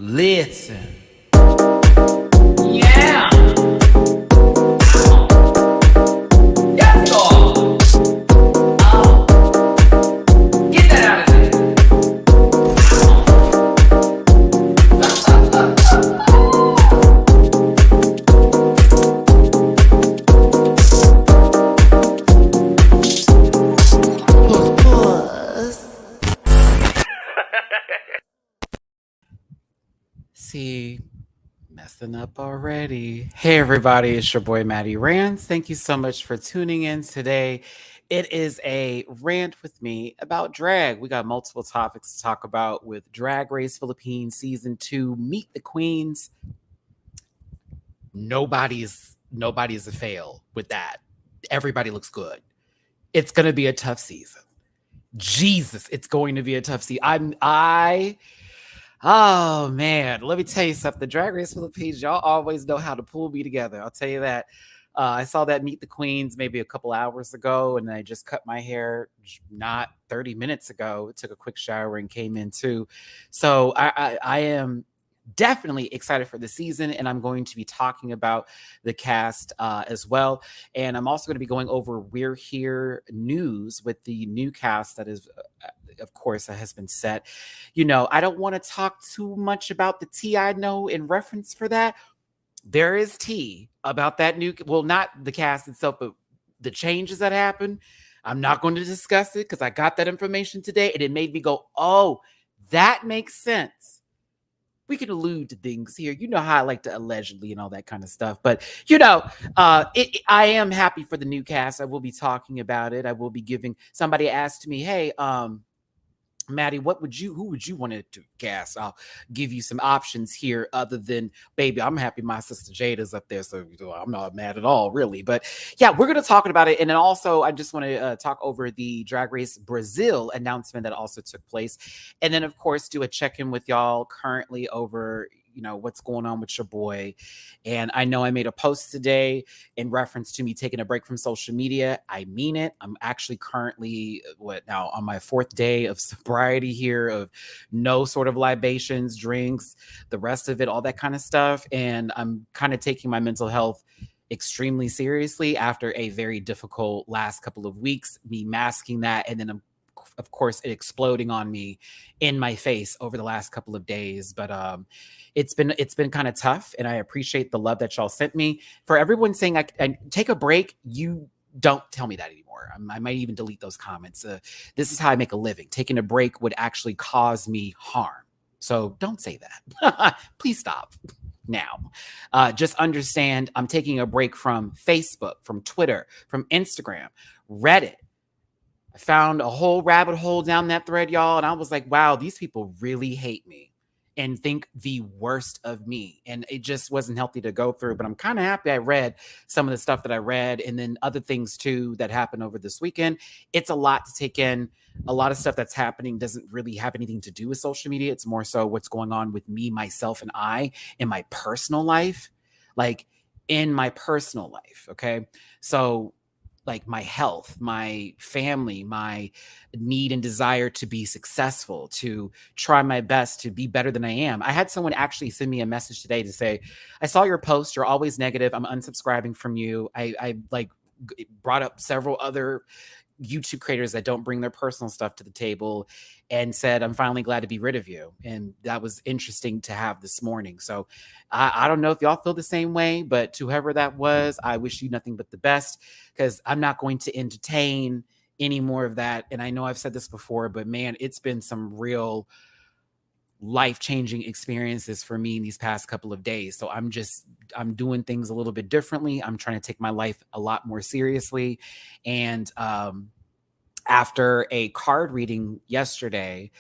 Listen. Yeah. Yes, Lord. Get that out of there. See, messing up already. Hey, everybody, it's your boy Matty Rants. Thank you so much for tuning in today. It is a rant with me about drag. We got multiple topics to talk about with Drag Race Philippines Season 2, Meet the Queens. Nobody's a fail with that. Everybody looks good. It's going to be a tough season. Jesus, it's going to be a tough season. Oh man, let me tell you something. Drag Race Philippines, y'all always know how to pull me together. I'll tell you that. I saw that Meet the Queens maybe a couple hours ago, and I just cut my hair not 30 minutes ago. Took a quick shower and came in too. So I am definitely excited for the season, and I'm going to be talking about the cast as well. And I'm also going to be going over We're Here news with the new cast that is, of course, that has been set. You know, I don't want to talk too much about the tea I know in reference for that. There is tea about that new, well, not the cast itself, but the changes that happen. I'm not going to discuss it because I got that information today and it made me go, oh, that makes sense. We can allude to things here. You know how I like to allegedly and all that kind of stuff. But, you know, I am happy for the new cast. I will be talking about it. I will be giving, somebody asked me, hey, Matty, who would you want to cast? I'll give you some options here other than, baby, I'm happy my sister Jada's up there, so I'm not mad at all, really. But yeah, we're going to talk about it. And then also, I just want to talk over the Drag Race Brazil announcement that also took place. And then, of course, do a check-in with y'all currently over, you know, what's going on with your boy. And I know I made a post today in reference to me taking a break from social media. I mean it. I'm actually currently on my 4th day of sobriety here, of no sort of libations, drinks, the rest of it, all that kind of stuff. And I'm kind of taking my mental health extremely seriously after a very difficult last couple of weeks, me masking that. And then of course, it exploding on me in my face over the last couple of days. But it's been kind of tough, and I appreciate the love that y'all sent me. For everyone saying I take a break, you don't tell me that anymore. I might even delete those comments. This is how I make a living. Taking a break would actually cause me harm. So don't say that. Please stop now. Just understand I'm taking a break from Facebook, from Twitter, from Instagram, Reddit. I found a whole rabbit hole down that thread, y'all. And I was like, wow, these people really hate me and think the worst of me. And it just wasn't healthy to go through. But I'm kind of happy I read some of the stuff that I read, and then other things too that happened over this weekend. It's a lot to take in. A lot of stuff that's happening doesn't really have anything to do with social media. It's more so what's going on with me, myself, and I in my personal life. Like in my personal life. Okay. So like my health, my family, my need and desire to be successful, to try my best to be better than I am. I had someone actually send me a message today to say, I saw your post. You're always negative. I'm unsubscribing from you. I like brought up several other YouTube creators that don't bring their personal stuff to the table and said, I'm finally glad to be rid of you. And that was interesting to have this morning. So I don't know if y'all feel the same way, but to whoever that was, I wish you nothing but the best, because I'm not going to entertain any more of that. And I know I've said this before, but man, it's been some real life-changing experiences for me in these past couple of days. So I'm doing things a little bit differently. I'm trying to take my life a lot more seriously. And after a card reading yesterday,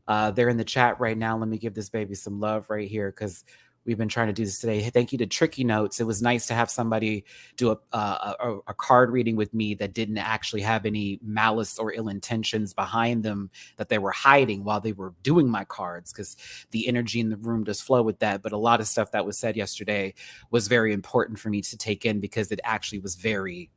they're in the chat right now. Let me give this baby some love right here, because we've been trying to do this today. Thank you to Tricky Notes. It was nice to have somebody do a card reading with me that didn't actually have any malice or ill intentions behind them that they were hiding while they were doing my cards, because the energy in the room does flow with that. But a lot of stuff that was said yesterday was very important for me to take in, because it actually was very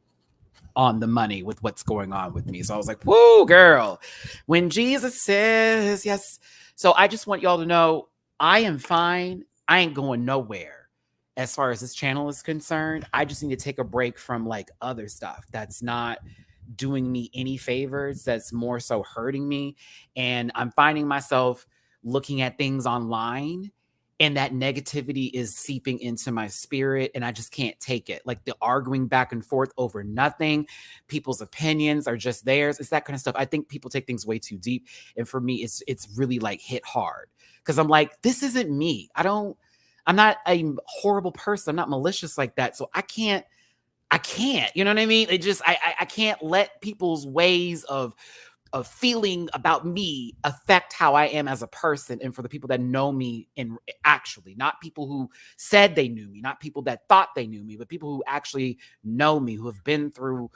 on the money with what's going on with me. So I was like, whoa, girl, when Jesus says yes. So I just want y'all to know, I am fine. I ain't going nowhere as far as this channel is concerned. I just need to take a break from like other stuff that's not doing me any favors, that's more so hurting me. And I'm finding myself looking at things online, and that negativity is seeping into my spirit, and I just can't take it. Like the arguing back and forth over nothing, people's opinions are just theirs. It's that kind of stuff. I think people take things way too deep, and for me it's really like hit hard, because I'm like, this isn't me. I'm not a horrible person. I'm not malicious like that. So I can't, you know what I mean? It just, I can't let people's ways of feeling about me affect how I am as a person. And for the people that know me, and actually not people who said they knew me, not people that thought they knew me, but people who actually know me, who have been through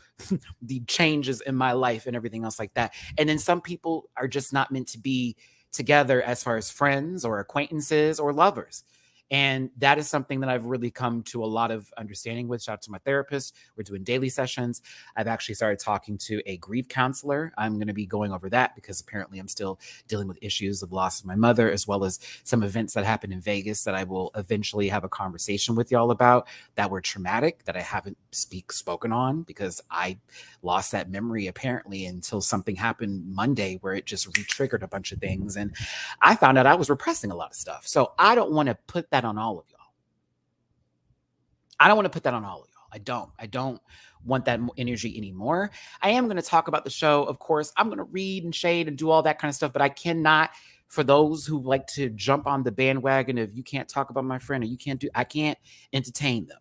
the changes in my life and everything else like that. And then some people are just not meant to be together as far as friends or acquaintances or lovers. And that is something that I've really come to a lot of understanding with. Shout out to my therapist. We're doing daily sessions. I've actually started talking to a grief counselor. I'm going to be going over that because apparently I'm still dealing with issues of loss of my mother, as well as some events that happened in Vegas that I will eventually have a conversation with y'all about that were traumatic, that I haven't spoken on because I lost that memory apparently until something happened Monday where it just re-triggered a bunch of things. And I found out I was repressing a lot of stuff. So I don't want to put that on all of y'all. I don't want to put that on all of y'all. I don't want that energy anymore. I am going to talk about the show. Of course, I'm going to read and shade and do all that kind of stuff, but I cannot, for those who like to jump on the bandwagon of you can't talk about my friend or you can't do, I can't entertain them.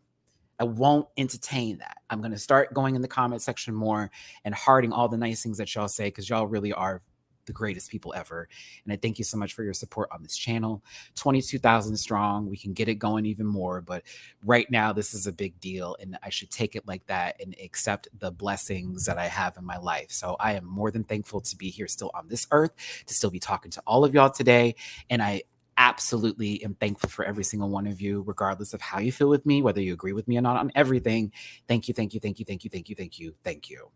I won't entertain that. I'm going to start going in the comment section more and hearting all the nice things that y'all say, because y'all really are the greatest people ever. And I thank you so much for your support on this channel. 22,000 strong. We can get it going even more, but right now this is a big deal, and I should take it like that and accept the blessings that I have in my life. So I am more than thankful to be here still on this earth, to still be talking to all of y'all today. And I absolutely am thankful for every single one of you, regardless of how you feel with me, whether you agree with me or not on everything. Thank you, thank you, thank you, thank you, thank you, thank you, thank you.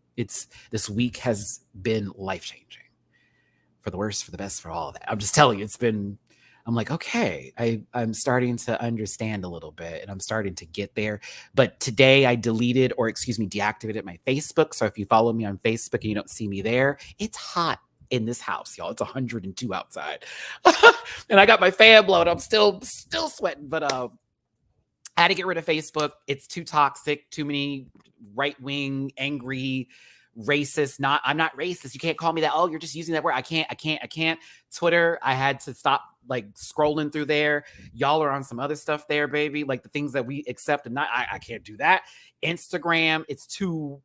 This week has been life-changing. For the worst, for the best, for all of that. I'm just telling you, I'm like, okay, I'm starting to understand a little bit, and I'm starting to get there. But today I deactivated my Facebook. So if you follow me on Facebook and you don't see me there, it's hot in this house, y'all. It's 102 outside. And I got my fan blowing. I'm still sweating, but I had to get rid of Facebook. It's too toxic, too many right-wing, angry, racist. I'm not racist. You can't call me that. Oh, you're just using that word. I can't. Twitter, I had to stop like scrolling through there. Y'all are on some other stuff there, baby. Like the things that we accept and not, I can't do that. Instagram, it's too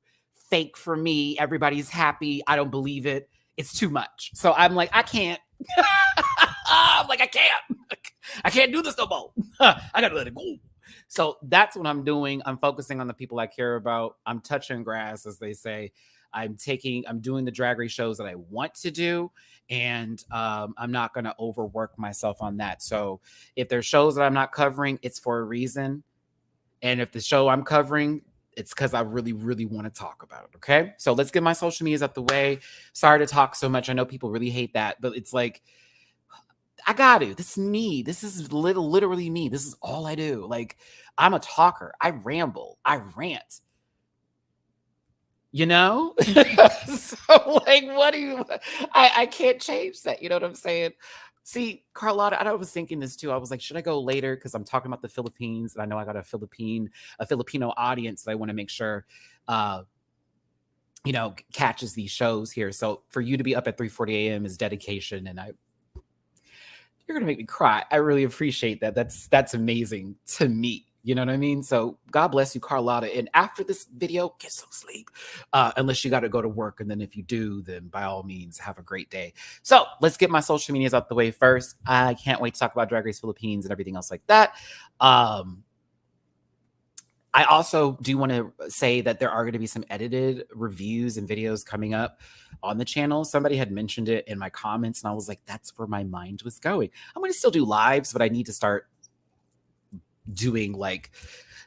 fake for me. Everybody's happy. I don't believe it. It's too much. So I'm like, I can't. I'm like, I can't do this no more. I gotta let it go. So that's what I'm doing. I'm focusing on the people I care about. I'm touching grass, as they say. I'm doing the drag race shows that I want to do, and I'm not going to overwork myself on that. So if there's shows that I'm not covering, it's for a reason. And if the show I'm covering, it's because I really, really want to talk about it. Okay. So let's get my social medias out the way. Sorry to talk so much. I know people really hate that, but it's like, I got to. This is me. This is literally me. This is all I do. Like, I'm a talker. I ramble. I rant. You know? So, like, what do you... I can't change that. You know what I'm saying? See, Carlotta, I was thinking this too. I was like, should I go later? Because I'm talking about the Philippines, and I know I got a Filipino audience that I want to make sure catches these shows here. So for you to be up at 3:40 a.m. is dedication, and you're gonna make me cry. I really appreciate that. That's amazing to me. You know what I mean? So God bless you, Carlotta. And after this video, get some sleep. Unless you got to go to work. And then if you do, then by all means, have a great day. So let's get my social medias out the way first. I can't wait to talk about Drag Race Philippines and everything else like that. I also do want to say that there are going to be some edited reviews and videos coming up on the channel. Somebody had mentioned it in my comments, and I was like, that's where my mind was going. I'm going to still do lives, but I need to start doing like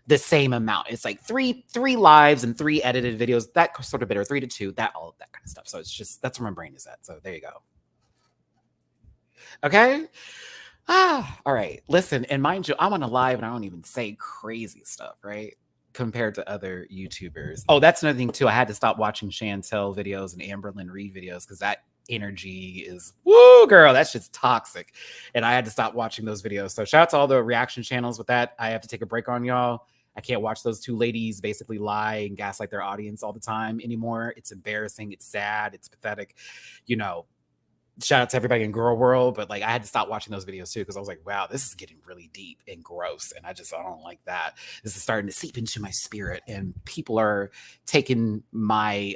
the same amount. It's like three lives and 3 edited videos, that sort of bit, or 3 to 2, all of that kind of stuff. So it's just, that's where my brain is at. So there you go. Okay. All right. Listen, and mind you, I'm on a live and I don't even say crazy stuff, right? Compared to other YouTubers. Oh, that's another thing too. I had to stop watching Chantel videos and Amberlyn Reed videos because that energy is woo, girl. That's just toxic. And I had to stop watching those videos. So shout out to all the reaction channels with that. I have to take a break on y'all. I can't watch those two ladies basically lie and gaslight their audience all the time anymore. It's embarrassing. It's sad. It's pathetic. You know, shout out to everybody in girl world, but like I had to stop watching those videos too because I was like, wow, this is getting really deep and gross, and I don't like that. This is starting to seep into my spirit, and people are taking my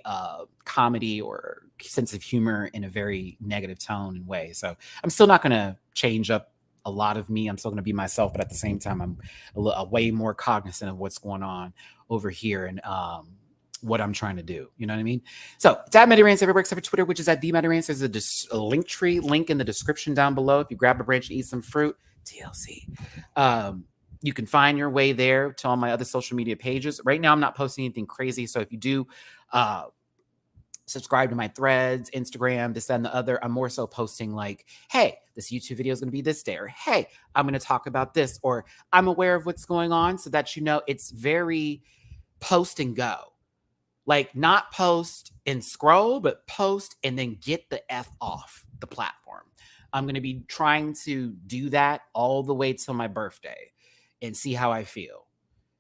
comedy or sense of humor in a very negative tone and way. So I'm still not going to change up a lot of me. I'm still going to be myself, but at the same time, I'm a way more cognizant of what's going on over here and what I'm trying to do. You know what I mean? So it's at Matty Rants everywhere except for Twitter, which is at the Matty Rants. There's a link tree link in the description down below. If you grab a branch and eat some fruit, TLC. You can find your way there to all my other social media pages. Right now, I'm not posting anything crazy. So if you do subscribe to my threads, Instagram, this, that, and the other, I'm more so posting like, hey, this YouTube video is going to be this day, or hey, I'm going to talk about this, or I'm aware of what's going on so that you know it's very post and go. Like not post and scroll, but post and then get the F off the platform. I'm going to be trying to do that all the way till my birthday and see how I feel.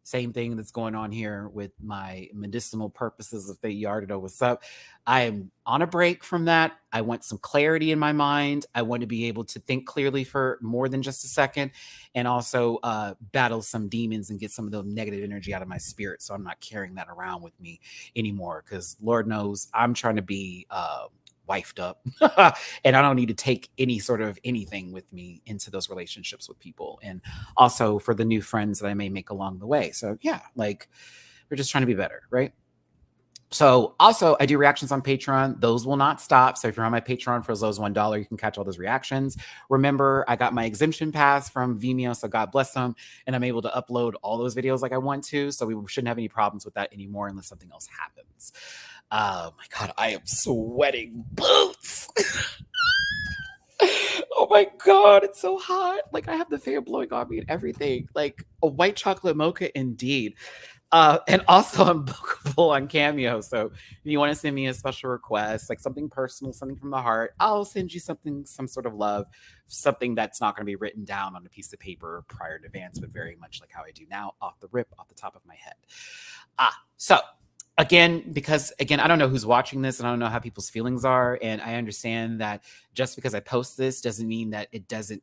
Same thing that's going on here with my medicinal purposes. If you already know what's up, I am on a break from that. I want some clarity in my mind. I want to be able to think clearly for more than just a second, and also battle some demons and get some of the negative energy out of my spirit. So I'm not carrying that around with me anymore, because Lord knows I'm trying to be wifed up and I don't need to take any sort of anything with me into those relationships with people, and also for the new friends that I may make along the way. So yeah, like we're just trying to be better, right? So also I do reactions on Patreon. Those will not stop. So if you're on my Patreon for as low as $1, you can catch all those reactions. Remember, I got my exemption pass from Vimeo, so God bless them. And I'm able to upload all those videos like I want to. So we shouldn't have any problems with that anymore unless something else happens. Oh my God, I am sweating boots. Oh my God, it's so hot. Like I have the fan blowing on me and everything. Like a white chocolate mocha indeed. And also I'm bookable on Cameo. So if you want to send me a special request, like something personal, something from the heart, I'll send you something, some sort of love, something that's not going to be written down on a piece of paper prior in advance, but very much like how I do now, off the rip, off the top of my head. So again, because again, I don't know who's watching this and I don't know how people's feelings are. And I understand that just because I post this doesn't mean that it doesn't,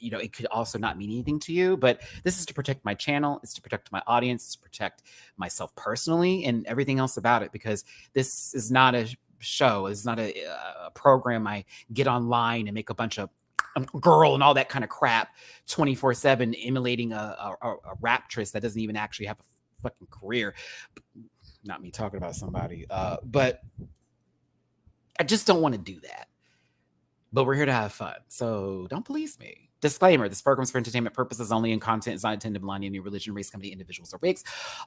you know, it could also not mean anything to you, but this is to protect my channel. It's to protect my audience, it's to protect myself personally and everything else about it, because this is not a show. It's not a program I get online and make a bunch of girl and all that kind of crap 24/7 emulating a raptress that doesn't even actually have a fucking career. Not me talking about somebody, but I just don't want to do that. But we're here to have fun, so don't police me. Disclaimer, this program is for entertainment purposes only, and content is not intended to belie any religion, race, company, individuals, or wigs.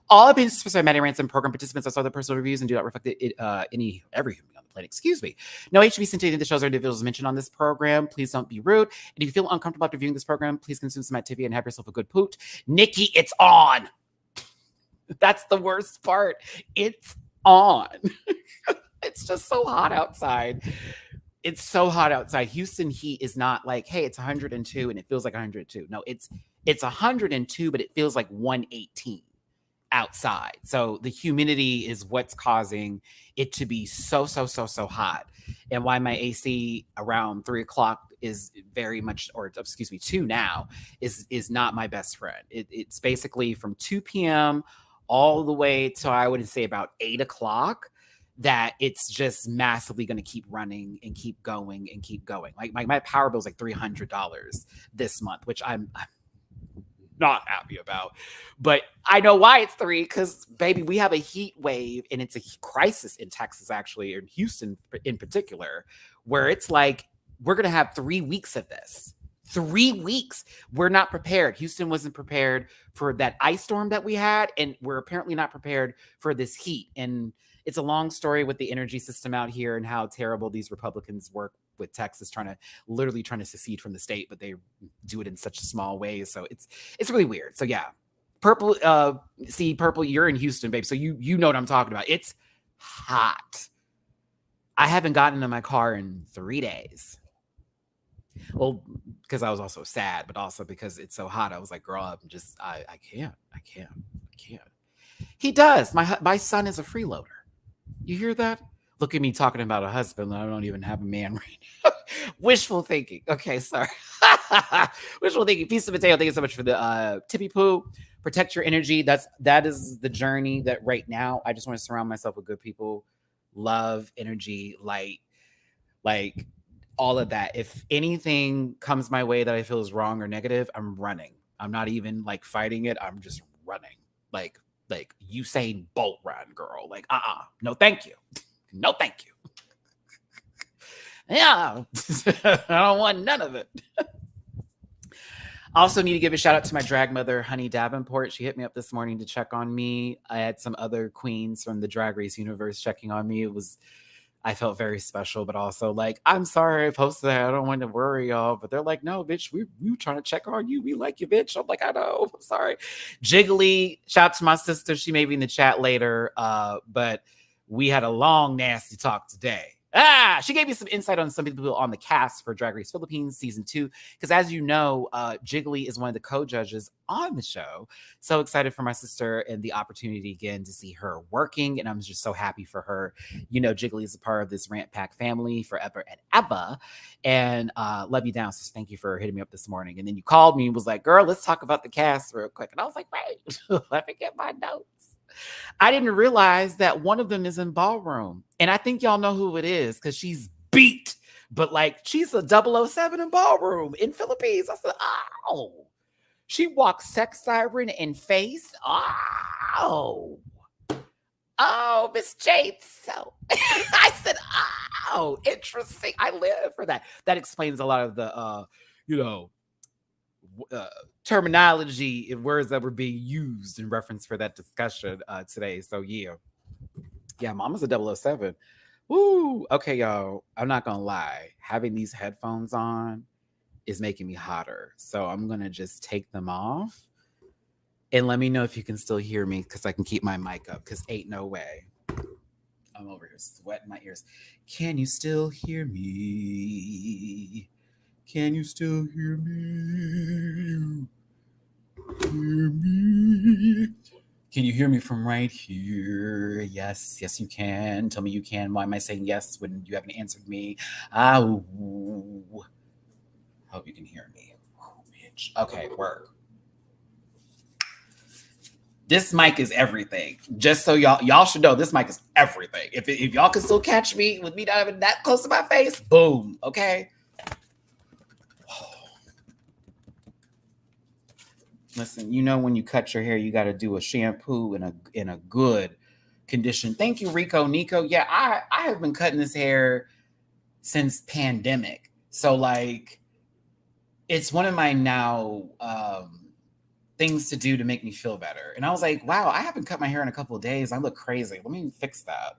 All opinions expressed by Matty Rants and program participants are other personal reviews and do not reflect every human on the planet. Excuse me. No HB sent to any of the shows or individuals mentioned on this program. Please don't be rude. And if you feel uncomfortable after viewing this program, please consume some activity and have yourself a good poot. Nikki, it's on. That's the worst part. It's on. It's just so hot outside. It's so hot outside. Houston heat is not like, hey, it's 102 and it feels like 102. No, it's 102, but it feels like 118 outside. So the humidity is what's causing it to be so hot. And why my AC around 3 o'clock is very much, or excuse me, 2 now, is not my best friend. It's basically from 2 p.m. all the way to, I would say, about 8 o'clock, that it's just massively going to keep running and keep going and keep going. Like my power bill is like $300 this month, which I'm not happy about. But I know why it's 3, because baby, we have a heat wave, and it's a crisis in Texas, actually, or in Houston in particular, where it's like we're going to have 3 weeks of this. 3 weeks. We're not prepared. Houston wasn't prepared for that ice storm that we had, and we're apparently not prepared for this heat. And it's a long story with the energy system out here and how terrible these Republicans work with Texas, literally trying to secede from the state, but they do it in such small ways. So it's really weird. So yeah, Purple, Purple, you're in Houston, babe. So you know what I'm talking about. It's hot. I haven't gotten in my car in 3 days. Well, because I was also sad, but also because it's so hot. I was like, girl, I can't. He does. My son is a freeloader. You hear that? Look at me talking about a husband. I don't even have a man right now. Wishful thinking. Okay, sorry. Wishful thinking. Piece of potato. Thank you so much for the tippy poo. Protect your energy. That is the journey that right now I just want to surround myself with good people, love, energy, light, like all of that. If anything comes my way that I feel is wrong or negative, I'm running. I'm not even like fighting it. I'm just running. Like Usain Bolt run, girl. Like, no, thank you. No, thank you. Yeah, I don't want none of it. Also need to give a shout out to my drag mother, Honey Davenport. She hit me up this morning to check on me. I had some other queens from the Drag Race universe checking on me. I felt very special, but also like, I'm sorry I posted that. I don't want to worry y'all. But they're like, no, bitch, we trying to check on you. We like you, bitch. I'm like, I know. I'm sorry. Jiggly, shout out to my sister. She may be in the chat later. But we had a long, nasty talk today. She gave me some insight on some people on the cast for Drag Race Philippines season 2. Because as you know, Jiggly is one of the co-judges on the show. So excited for my sister and the opportunity again to see her working. And I'm just so happy for her. You know, Jiggly is a part of this Rant Pack family forever and ever. And love you down. So thank you for hitting me up this morning. And then you called me and was like, girl, let's talk about the cast real quick. And I was like, wait, let me get my notes. I didn't realize that one of them is in ballroom. And I think y'all know who it is because she's beat. But like, she's a 007 in ballroom in Philippines. I said, oh. She walks sex siren in face. Oh, Miss Jade. So I said, oh, interesting. I live for that. That explains a lot of the, terminology and words that were being used in reference for that discussion today. So yeah, Mama's a 007. Woo. Okay, y'all, I'm not gonna lie, having these headphones on is making me hotter, so I'm gonna just take them off and let me know if you can still hear me, because I can keep my mic up, because ain't no way. I'm over here sweating my ears. Can you still hear me? Can you still hear me? Hear me? Can you hear me from right here? Yes, you can. Tell me you can. Why am I saying yes when you haven't answered me? Hope you can hear me. Bitch. Okay, work. This mic is everything. Just so y'all should know, this mic is everything. If y'all can still catch me with me not having that close to my face, boom. Okay. Listen, you know when you cut your hair, you got to do a shampoo in a good condition. Thank you, Rico Nico. Yeah, I have been cutting this hair since pandemic. So like, it's one of my now things to do to make me feel better. And I was like, wow, I haven't cut my hair in a couple of days. I look crazy. Let me fix that.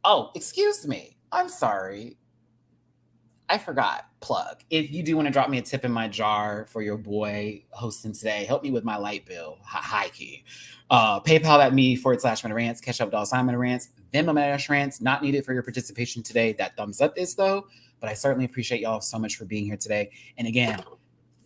Oh, excuse me. I'm sorry. I forgot. Plug. If you do want to drop me a tip in my jar for your boy hosting today, help me with my light bill. High key. PayPal.me/MattyRants. Catch up with MattyRants. Venmo MattyRants. Not needed for your participation today. That thumbs up is though. But I certainly appreciate y'all so much for being here today. And again,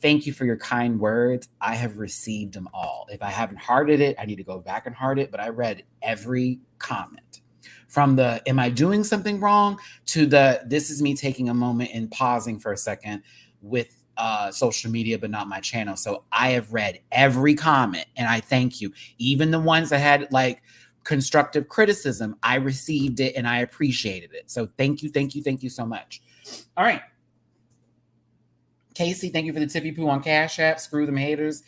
thank you for your kind words. I have received them all. If I haven't hearted it, I need to go back and heart it. But I read every comment. From the, am I doing something wrong, to the, this is me taking a moment and pausing for a second with social media, but not my channel. So I have read every comment and I thank you. Even the ones that had like constructive criticism, I received it and I appreciated it. So thank you so much. All right. Casey, thank you for the tippy poo on Cash App. Screw them haters.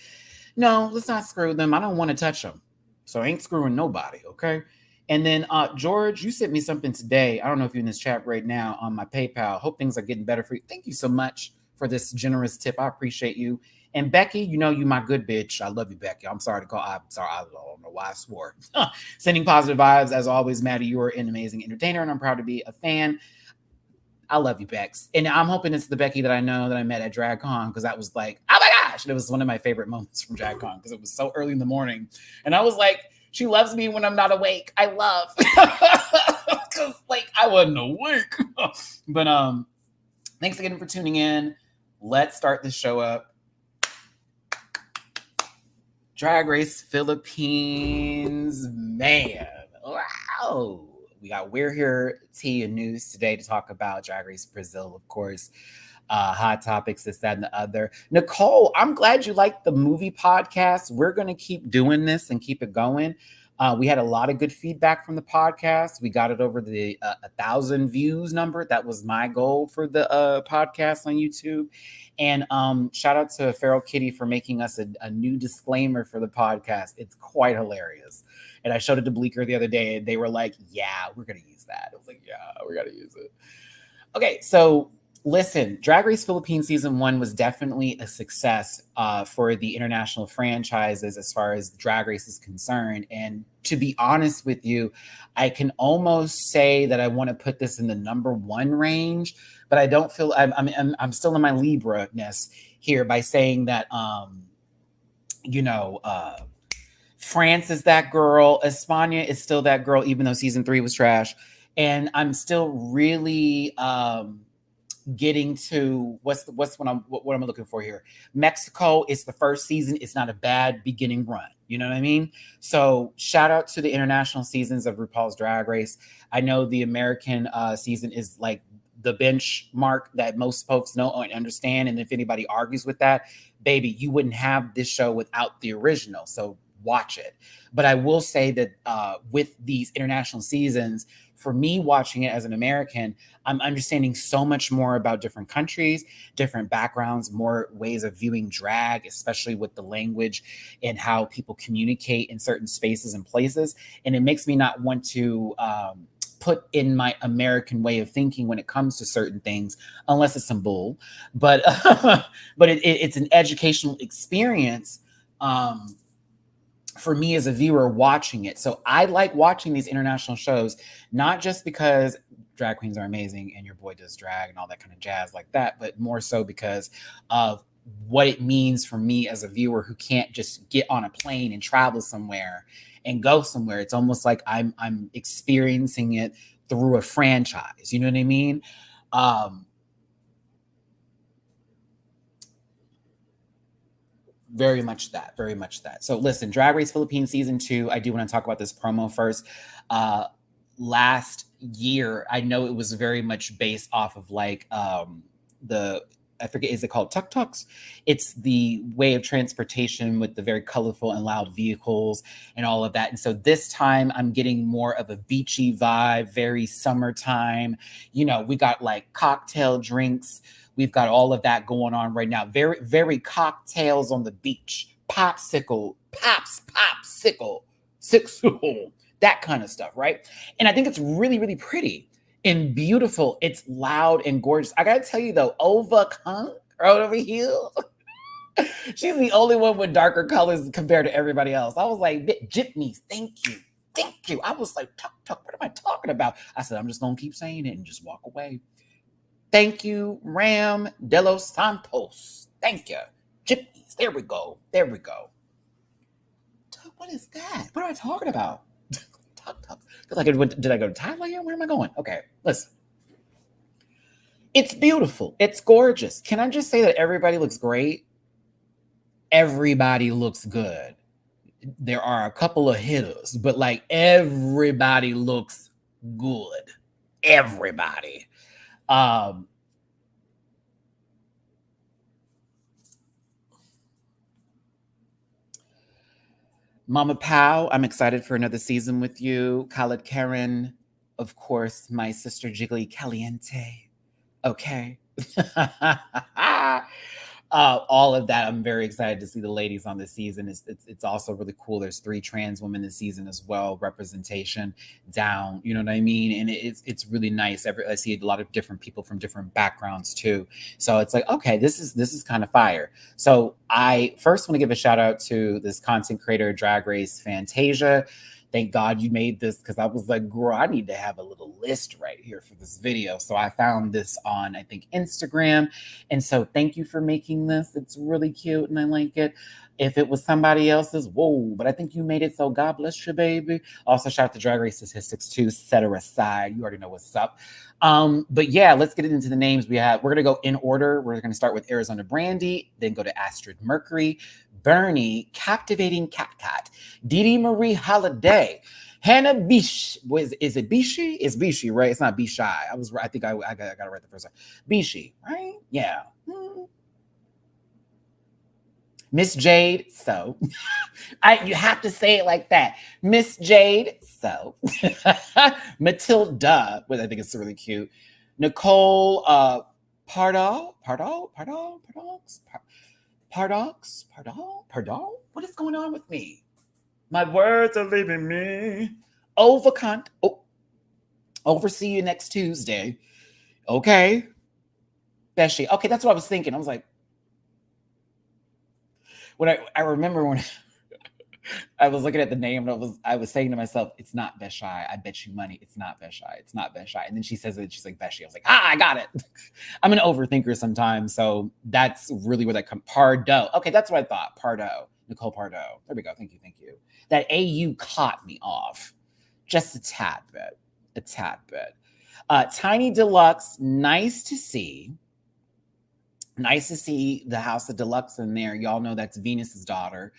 No, let's not screw them. I don't want to touch them. So I ain't screwing nobody, okay? And then, George, you sent me something today. I don't know if you're in this chat right now on my PayPal. Hope things are getting better for you. Thank you so much for this generous tip. I appreciate you. And Becky, you know you my good bitch. I love you, Becky. I'm sorry to call. I'm sorry. I don't know why I swore. Sending positive vibes as always, Matty. You are an amazing entertainer, and I'm proud to be a fan. I love you, Bex. And I'm hoping it's the Becky that I know that I met at DragCon because that was like, oh my gosh. And it was one of my favorite moments from DragCon because it was so early in the morning. And I was like, she loves me when I'm not awake. I love. Because like I wasn't awake. But thanks again for tuning in. Let's start the show up. Drag Race Philippines, man. Wow. We got We're Here Tea and News today to talk about Drag Race Brazil, of course. Hot topics, this, that, and the other. Nicole, I'm glad you liked the movie podcast. We're going to keep doing this and keep it going. We had a lot of good feedback from the podcast. We got it over the 1,000 views number. That was my goal for the podcast on YouTube. And shout out to Feral Kitty for making us a new disclaimer for the podcast. It's quite hilarious. And I showed it to Bleecker the other day, and they were like, yeah, we're going to use that. I was like, yeah, we got to use it. Okay, so listen, Drag Race Philippines Season 1 was definitely a success for the international franchises as far as Drag Race is concerned. And to be honest with you, I can almost say that I want to put this in the number 1 range, but I don't feel I'm still in my Libra-ness here by saying that France is that girl, España is still that girl, even though season 3 was trash. And I'm still really getting to what I'm looking for here. Mexico is the first season. It's not a bad beginning run. You know what I mean? So shout out to the international seasons of RuPaul's Drag Race. I know the American season is like the benchmark that most folks know and understand. And if anybody argues with that, baby, you wouldn't have this show without the original. So watch it. But I will say that with these international seasons, for me watching it as an American, I'm understanding so much more about different countries, different backgrounds, more ways of viewing drag, especially with the language and how people communicate in certain spaces and places. And it makes me not want to put in my American way of thinking when it comes to certain things, unless it's some bull. But it's an educational experience for me as a viewer watching it. So I like watching these international shows, not just because drag queens are amazing and your boy does drag and all that kind of jazz like that, but more so because of what it means for me as a viewer who can't just get on a plane and travel somewhere and go somewhere. It's almost like I'm experiencing it through a franchise. You know what I mean? Very much that. So listen, Drag Race Philippines Season 2, I do want to talk about this promo first. Last year, I know it was very much based off of like I forget, is it called tuk-tuks? It's the way of transportation with the very colorful and loud vehicles and all of that. And so this time I'm getting more of a beachy vibe, very summertime. You know, we got like cocktail drinks. We've got all of that going on right now. Very, very cocktails on the beach. Popsicle, that kind of stuff, right? And I think it's really, really pretty and beautiful. It's loud and gorgeous. I gotta tell you though, Ova Kung right over here, she's the only one with darker colors compared to everybody else. I was like, Jitneys, thank you. I was like, tuck, what am I talking about? I said, I'm just gonna keep saying it and just walk away. Thank you, Ram de los Santos. Thank you. Jitneys, there we go. What is that? What am I talking about? Tuck. Did I go to Thailand? Where am I going? Okay, listen. It's beautiful. It's gorgeous. Can I just say that everybody looks great? Everybody looks good. There are a couple of hitters, but like everybody looks good. Everybody. Mama Pow, I'm excited for another season with you. Khaled Karen, of course, my sister Jiggly Caliente. Okay. all of that. I'm very excited to see the ladies on this season. It's also really cool. There's 3 trans women this season as well. Representation down, you know what I mean? And it's really nice. I see a lot of different people from different backgrounds too. So it's like, okay, this is kind of fire. So I first want to give a shout out to this content creator, Drag Race Fantasia. Thank God you made this, because I was like, girl, I need to have a little list right here for this video. So I found this on, I think, Instagram. And so thank you for making this. It's really cute and I like it. If it was somebody else's, whoa, but I think you made it. So God bless you, baby. Also, shout out to Drag Race Statistics too. Set her aside. You already know what's up. But yeah, let's get into the names we have. We're going to go in order. We're going to start with Arizona Brandy, then go to Astrid Mercury, Bernie, Captivating Cat Cat, Didi Marie Holiday, Hannah Bish. Is it Bishi? It's Bishi, right? It's not Bishai. I think I got it right the first time. Bishi, right? Yeah. Miss Jade, so you have to say it like that. Miss Jade, so Matilda, which I think is really cute. Nicole, Pardon. What is going on with me? My words are leaving me. Oversee you next Tuesday. Okay. Beshi. Okay, that's what I was thinking. I was like, when I remember when I was looking at the name and I was saying to myself, it's not Beshai. I bet you money. It's not Beshai. It's not Beshai. And then she says it. She's like, Beshi. I was like, I got it. I'm an overthinker sometimes. So that's really where that comes. Pardo. Okay, that's what I thought. Pardo. Nicole Pardo. There we go. Thank you. Thank you. That AU caught me off. Just a tad bit. A tad bit. Tiny Deluxe. Nice to see. Nice to see the House of Deluxe in there. Y'all know that's Venus's daughter.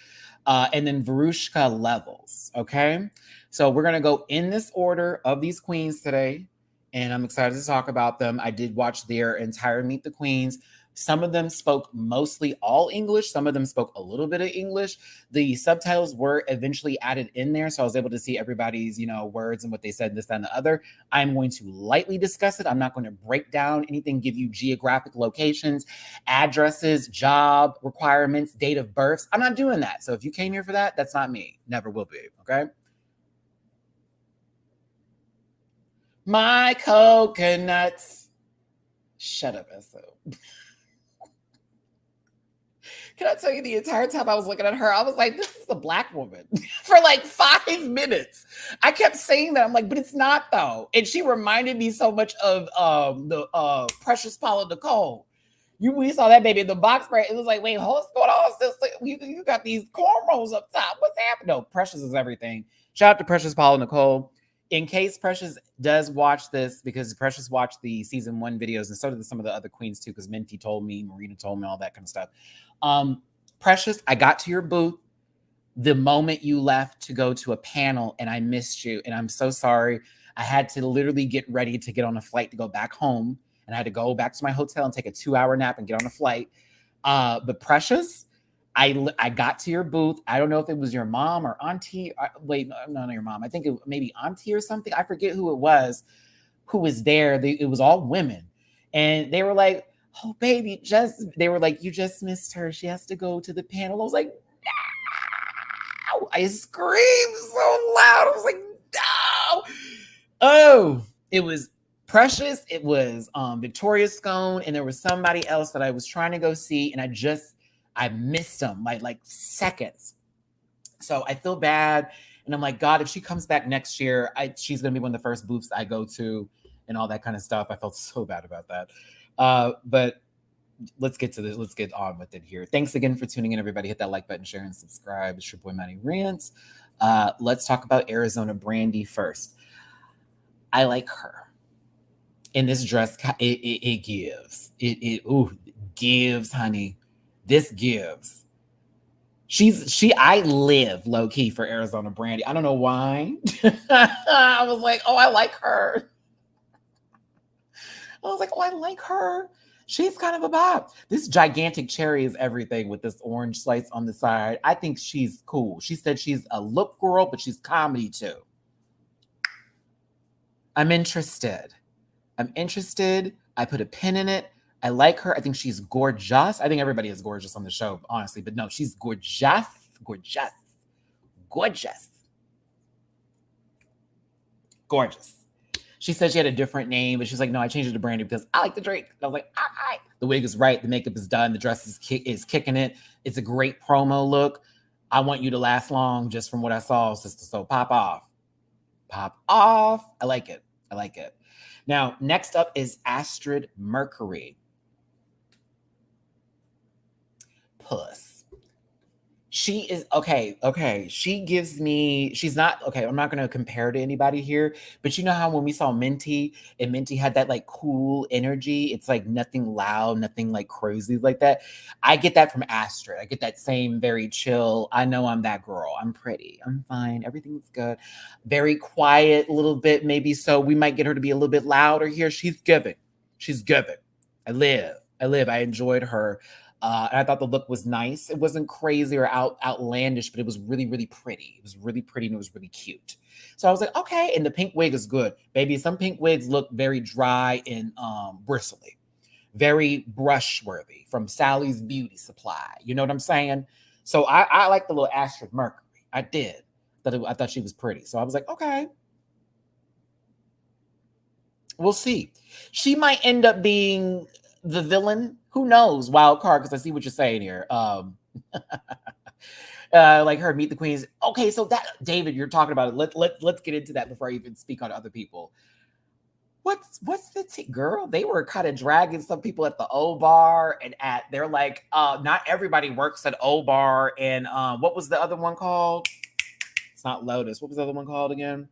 And then Verushka Levels, okay? So we're going to go in this order of these queens today, and I'm excited to talk about them. I did watch their entire Meet the Queens. Some of them spoke mostly all English. Some of them spoke a little bit of English. The subtitles were eventually added in there, so I was able to see everybody's, words and what they said, this, that, and the other. I'm going to lightly discuss it. I'm not going to break down anything, give you geographic locations, addresses, job requirements, date of births. I'm not doing that. So if you came here for that, that's not me. Never will be, okay? My coconuts. Shut up, SO. Can I tell you, the entire time I was looking at her, I was like, this is a Black woman for like 5 minutes. I kept saying that. I'm like, but it's not though. And she reminded me so much of the Precious Paula Nicole. We saw that baby in the box break. It was like, wait, what's going on, sister? You got these cornrows up top. What's happening? No, Precious is everything. Shout out to Precious Paula Nicole. In case Precious does watch this, because Precious watched the season 1 videos, and so did some of the other queens too, because Minty told me, Marina told me, all that kind of stuff. Precious, I got to your booth the moment you left to go to a panel, and I missed you, and I'm so sorry. I had to literally get ready to get on a flight to go back home, and I had to go back to my hotel and take a 2-hour nap and get on a flight. But Precious, I got to your booth. I don't know if it was your mom or auntie. Wait, no, not your mom. I think it maybe auntie or something. I forget who it was who was there. It was all women, and they were like, oh, baby, they were like, you just missed her. She has to go to the panel. I was like, no. I screamed so loud. I was like, no. Oh, it was Precious. It was Victoria Scone. And there was somebody else that I was trying to go see. And I missed them by like seconds. So I feel bad. And I'm like, God, if she comes back next year, she's going to be one of the first booths I go to and all that kind of stuff. I felt so bad about that. But let's get to this. Let's get on with it here. Thanks again for tuning in, everybody. Hit that like button, share, and subscribe. It's your boy, Matty Rants. Let's talk about Arizona Brandy first. I like her. In this dress, it gives. It gives, honey. This gives. I live low key for Arizona Brandy. I don't know why. I was like, oh, I like her. I was like, oh, I like her. She's kind of a bop. This gigantic cherry is everything with this orange slice on the side. I think she's cool. She said she's a look girl, but she's comedy too. I'm interested. I put a pin in it. I like her. I think she's gorgeous. I think everybody is gorgeous on the show, honestly. But no, she's gorgeous, gorgeous, gorgeous, gorgeous. She said she had a different name, but she's like, no, I changed it to Brandy because I like the drink. And I was like, all right. The wig is right. The makeup is done. The dress is kicking it. It's a great promo look. I want you to last long just from what I saw, sister. So pop off. Pop off. I like it. I like it. Now, next up is Astrid Mercury. Puss. She is okay. She gives me, she's not okay. I'm not going to compare to anybody here, but you know how when we saw Minty and Minty had that like cool energy, it's like nothing loud, nothing like crazy like that. I get that from Astrid. I get that same very chill. I know I'm that girl. I'm pretty. I'm fine. Everything's good. Very quiet, a little bit maybe. So we might get her to be a little bit louder here. She's giving. She's giving. I live. I enjoyed her. And I thought the look was nice. It wasn't crazy or outlandish, but it was really, really pretty. It was really pretty and it was really cute. So I was like, okay. And the pink wig is good. Baby, some pink wigs look very dry and bristly, very brush worthy from Sally's Beauty Supply. You know what I'm saying? So I like the little Astrid Mercury. I did. I thought she was pretty. So I was like, okay. We'll see. She might end up being the villain. Who knows? Wild card, because I see what you're saying here. Like her Meet the Queens. Okay, so that David, you're talking about it. Let's get into that before I even speak on other people. What's the girl? They were kind of dragging some people at the O Bar and they're like, not everybody works at O Bar. And what was the other one called? It's not Lotus. What was the other one called again?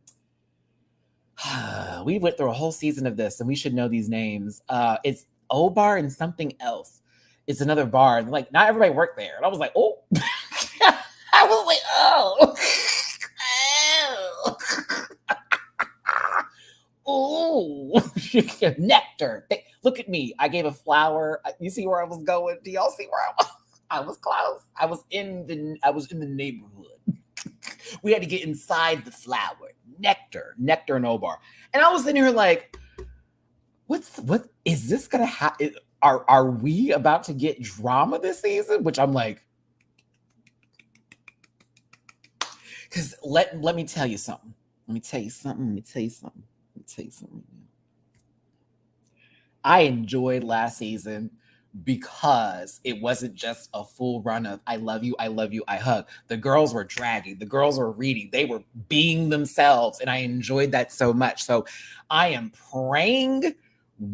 We went through a whole season of this and we should know these names. It's O Bar and something else. It's another bar. And like, not everybody worked there. And I was like, oh. I was like, oh. Oh. Nectar. Look at me. I gave a flower. You see where I was going? Do y'all see where I was? I was close. I was in the neighborhood. We had to get inside the flower. Nectar and O Bar. And I was in here like, what is this gonna happen? Are we about to get drama this season? Which I'm like, because let me tell you something. I enjoyed last season because it wasn't just a full run of I love you, I hug. The girls were dragging, the girls were reading, they were being themselves, and I enjoyed that so much. So I am praying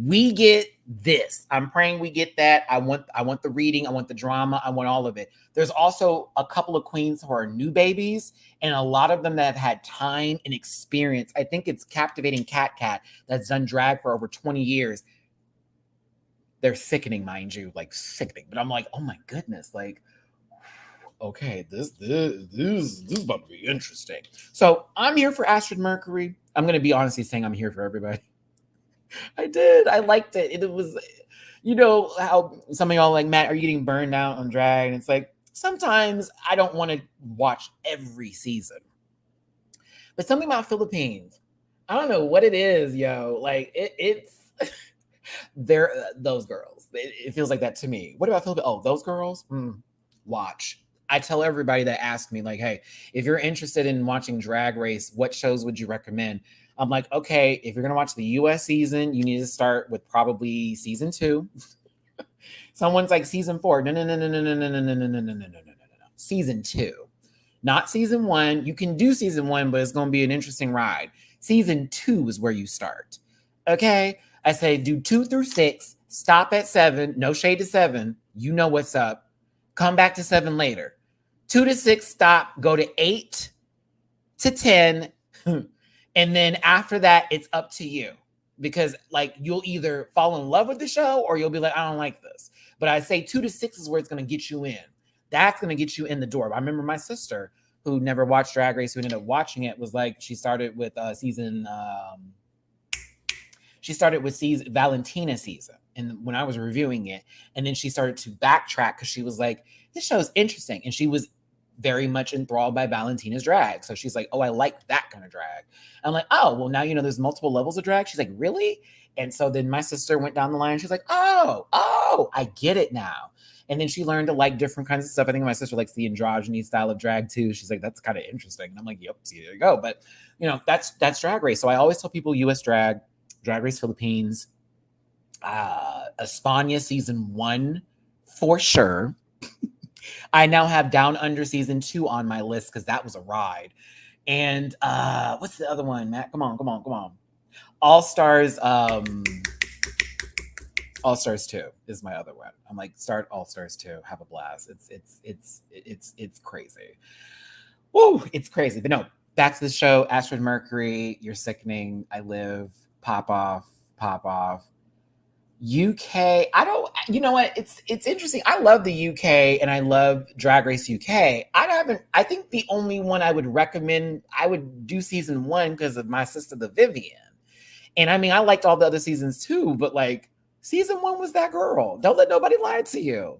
we get this. I'm praying we get that. I want the reading, I want the drama, I want all of it. There's also a couple of queens who are new babies, and a lot of them that have had time and experience. I think it's Captivating Cat that's done drag for over 20 years. They're sickening, mind you, like sickening. But I'm like, oh my goodness, like, okay, this is about to be interesting. So I'm here for Astrid Mercury. I'm gonna be honestly saying I'm here for everybody. I did. I liked it. It was, you know, how some of y'all like, Matt, are you getting burned out on drag? And it's like, sometimes I don't want to watch every season. But something about Philippines, I don't know what it is, yo. Like, it's they're those girls. It feels like that to me. What about Philippines? Oh, those girls? Watch. I tell everybody that asks me, like, hey, if you're interested in watching Drag Race, what shows would you recommend? I'm like, okay, if you're going to watch the US season, you need to start with probably season 2. Someone's like season 4. No. Season 2. Not season 1. You can do season 1, but it's going to be an interesting ride. Season 2 is where you start. Okay? I say do 2 through 6. Stop at 7. No shade to 7. You know what's up. Come back to 7 later. 2 to 6, stop. Go to 8 to 10. And then after that, it's up to you. Because like you'll either fall in love with the show or you'll be like, I don't like this. But I say 2 to 6 is where it's going to get you in. That's going to get you in the door. I remember my sister who never watched Drag Race, who ended up watching it, was like, she started with Valentina season. And when I was reviewing it, and then she started to backtrack because she was like, this show is interesting. And she was very much enthralled by Valentina's drag. So she's like, oh, I like that kind of drag. I'm like, oh, well, now, you know, there's multiple levels of drag. She's like, really? And so then my sister went down the line. She's like, oh, oh, I get it now. And then she learned to like different kinds of stuff. I think my sister likes the androgyny style of drag too. She's like, that's kind of interesting. And I'm like, yep, see, there you go. But that's Drag Race. So I always tell people US Drag Race Philippines, España season 1 for sure. I now have Down Under season 2 on my list because that was a ride. And what's the other one, Matt? Come on. All Stars 2 is my other one. I'm like, start All Stars 2, have a blast. It's crazy. Woo, it's crazy. But no, back to the show. Astrid Mercury, You're Sickening, I Live, Pop Off. UK, I don't, you know what? It's interesting. I love the UK and I love Drag Race UK. I think the only one I would recommend, I would do season 1 because of my sister, the Vivian. And I mean, I liked all the other seasons too, but like season 1 was that girl. Don't let nobody lie to you.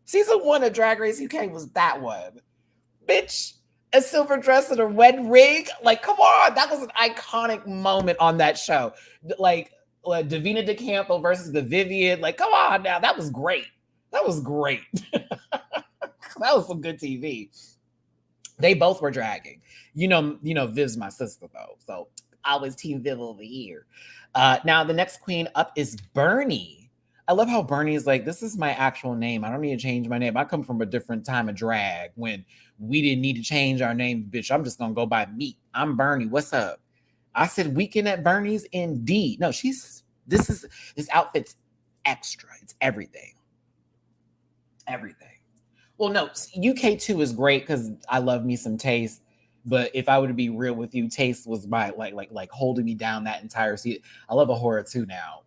Season 1 of Drag Race UK was that one. Bitch, a silver dress and a red ring. Like, come on. That was an iconic moment on that show. Like Davina DeCampo versus the Vivian. Like, come on now. That was great. That was some good TV. They both were dragging. Viv's my sister though. So I was Team Viv over here. Now the next queen up is Bernie. I love how Bernie is like, this is my actual name. I don't need to change my name. I come from a different time of drag when we didn't need to change our name, bitch. I'm just gonna go by me. I'm Bernie. What's up? I said Weekend at Bernie's indeed. No, this outfit's extra. It's everything. Everything. Well, no, UK 2 is great because I love me some Taste. But if I were to be real with you, Taste was my like holding me down that entire season. I love Ahura too now.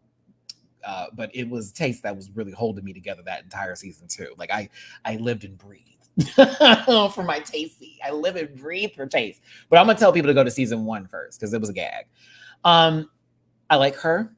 But it was Taste that was really holding me together that entire season too. Like I lived and breathed for my Tasty. I live and breathe for Taste. But I'm gonna tell people to go to season 1 first because it was a gag. I like her.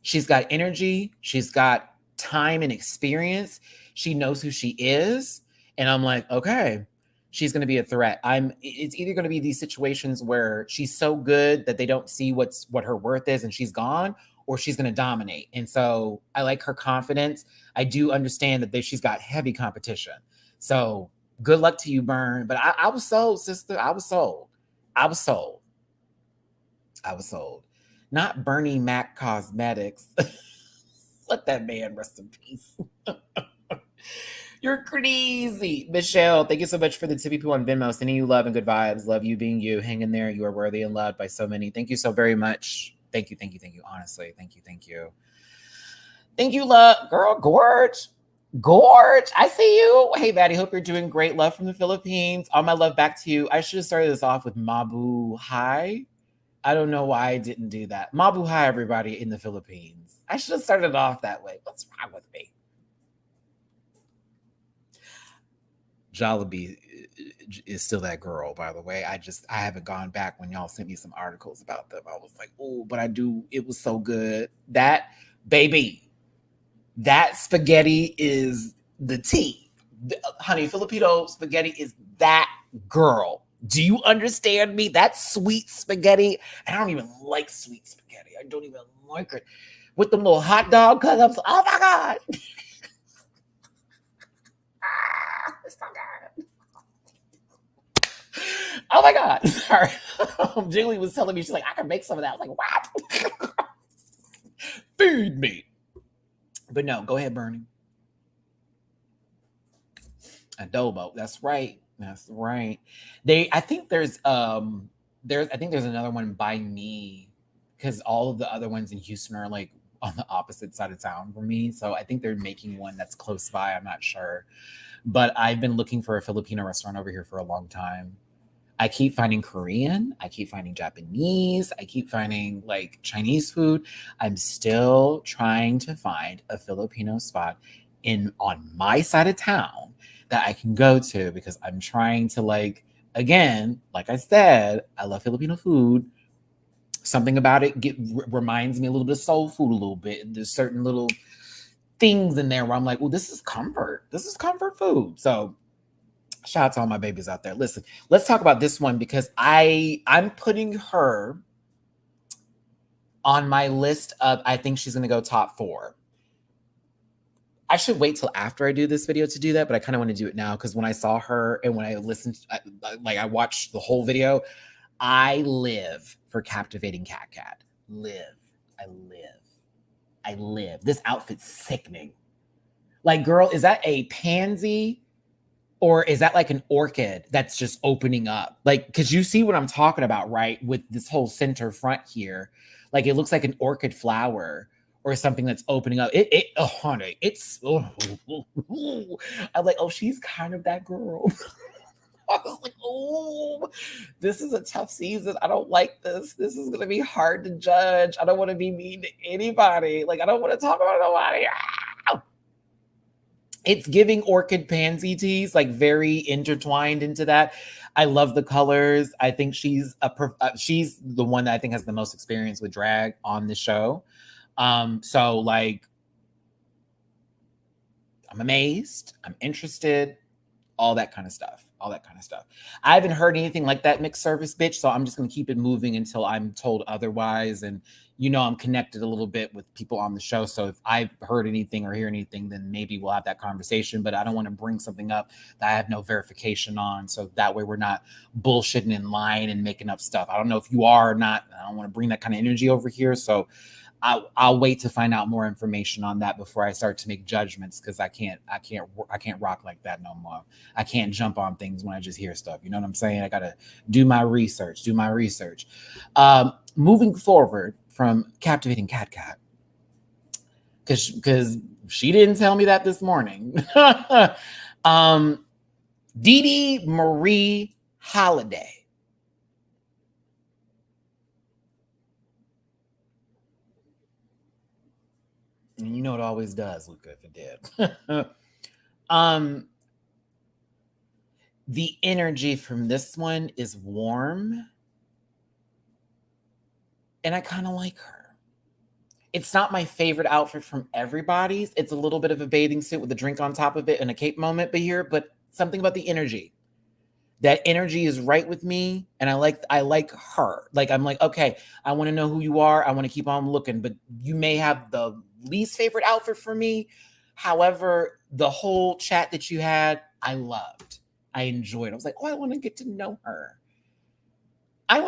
She's got energy. She's got time and experience. She knows who she is. And I'm like, okay, she's going to be a threat. It's either going to be these situations where she's so good that they don't see what her worth is and she's gone, or she's going to dominate. And so I like her confidence. I do understand that she's got heavy competition. So good luck to you, Bern. But I was sold, sister. I was sold. Not Bernie Mac Cosmetics. Let that man rest in peace. You're crazy. Michelle, thank you so much for the tippy poo on Venmo. Sending you love and good vibes. Love you being you. Hang in there. You are worthy and loved by so many. Thank you so very much. Thank you. Honestly, thank you. Thank you, love. Girl, Gorge. I see you. Hey, Matty, hope you're doing great. Love from the Philippines. All my love back to you. I should have started this off with Mabu Hai. I don't know why I didn't do that. Mabu Hai, everybody in the Philippines. I should have started off that way. What's wrong with me? Jollibee is still that girl, by the way. I haven't gone back when y'all sent me some articles about them. I was like, oh, but I do. It was so good. That, baby, that spaghetti is the tea. Honey, Filipino spaghetti is that girl. Do you understand me? That sweet spaghetti. And I don't even like sweet spaghetti. I don't even like it. With them little hot dog cut-ups. Oh, my God. It's so good. Oh my God. Sorry. Jiggly was telling me, she's like, I can make some of that. I was like, what? Feed me. But no, go ahead, Bernie. Adobo. That's right. I think there's another one by me because all of the other ones in Houston are like on the opposite side of town for me. So I think they're making one that's close by. I'm not sure. But I've been looking for a Filipino restaurant over here for a long time. I keep finding Korean. I keep finding Japanese. I keep finding like Chinese food. I'm still trying to find a Filipino spot on my side of town that I can go to because I'm trying to again, like I said, I love Filipino food. Something about it reminds me a little bit of soul food a little bit. There's certain little things in there where I'm like, well, this is comfort. This is comfort food. So shout out to all my babies out there. Listen, let's talk about this one because I'm putting her on my list of, I think she's going to go top 4. I should wait till after I do this video to do that, but I kind of want to do it now because when I saw her and when I listened, I watched the whole video, I live for captivating Cat. Live. I live. I live. This outfit's sickening. Like, girl, is that a pansy or is that like an orchid that's just opening up? Like, because you see what I'm talking about, right? With this whole center front here. Like, it looks like an orchid flower or something that's opening up. Oh, honey, it's, I'm like, oh, she's kind of that girl. I was like, oh, this is a tough season. I don't like this. This is going to be hard to judge. I don't want to be mean to anybody. Like, I don't want to talk about nobody. It's giving orchid pansy teas, like very intertwined into that. I love the colors. I think she's the one that I think has the most experience with drag on the show. So like, I'm amazed. I'm interested. All that kind of stuff. I haven't heard anything like that mixed service bitch, so I'm just going to keep it moving until I'm told otherwise. And I'm connected a little bit with people on the show, so if I've heard anything or hear anything, then maybe we'll have that conversation. But I don't want to bring something up that I have no verification on, so that way we're not bullshitting and lying and making up stuff. I don't know if you are or not. I don't want to bring that kind of energy over here, so I'll wait to find out more information on that before I start to make judgments, because I can't rock like that no more. I can't jump on things when I just hear stuff. You know what I'm saying? I gotta do my research. Moving forward from captivating Cat, because she didn't tell me that this morning. Dee Marie Holiday. And you know it always does, Luca, if it did. The energy from this one is warm. And I kind of like her. It's not my favorite outfit from everybody's. It's a little bit of a bathing suit with a drink on top of it and a cape moment but something about the energy. That energy is right with me, and I like her. Like, I'm like, okay, I want to know who you are. I want to keep on looking, but you may have the least favorite outfit for me. However, the whole chat that you had, I loved. I enjoyed. I was like, oh, I want to get to know her. I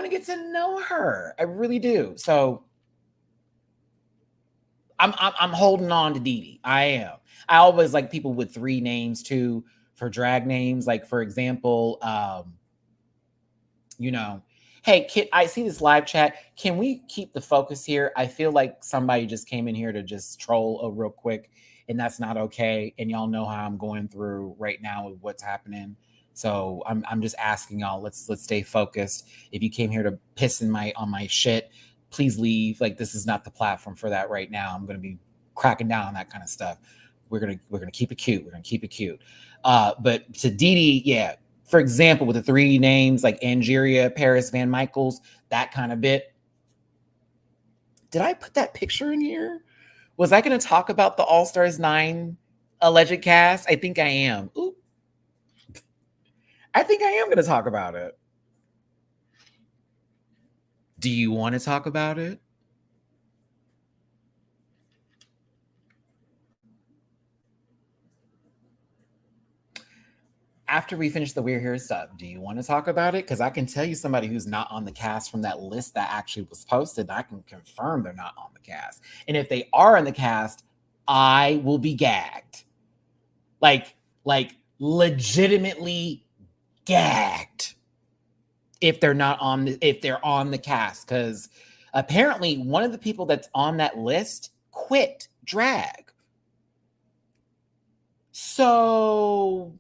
really do. So I'm holding on to Dee Dee. I am. I always like people with 3 names too for drag names. Like, for example, hey, kid, I see this live chat. Can we keep the focus here? I feel like somebody just came in here to just troll real quick, and that's not okay. And y'all know how I'm going through right now with what's happening. So I'm just asking y'all, let's stay focused. If you came here to piss on my shit, please leave. Like, this is not the platform for that right now. I'm gonna be cracking down on that kind of stuff. We're gonna keep it cute. But to Dee Dee, yeah. For example, with the 3 names like Angeria, Paris, Van Michaels, that kind of bit. Did I put that picture in here? Was I going to talk about the All Stars 9 alleged cast? I think I am. Ooh. I think I am going to talk about it. Do you want to talk about it? After we finish the We're Here stuff, do you want to talk about it? Because I can tell you somebody who's not on the cast from that list that actually was posted. I can confirm they're not on the cast. And if they are in the cast, I will be gagged. Like legitimately gagged if they're on the cast. Because apparently one of the people that's on that list quit drag. So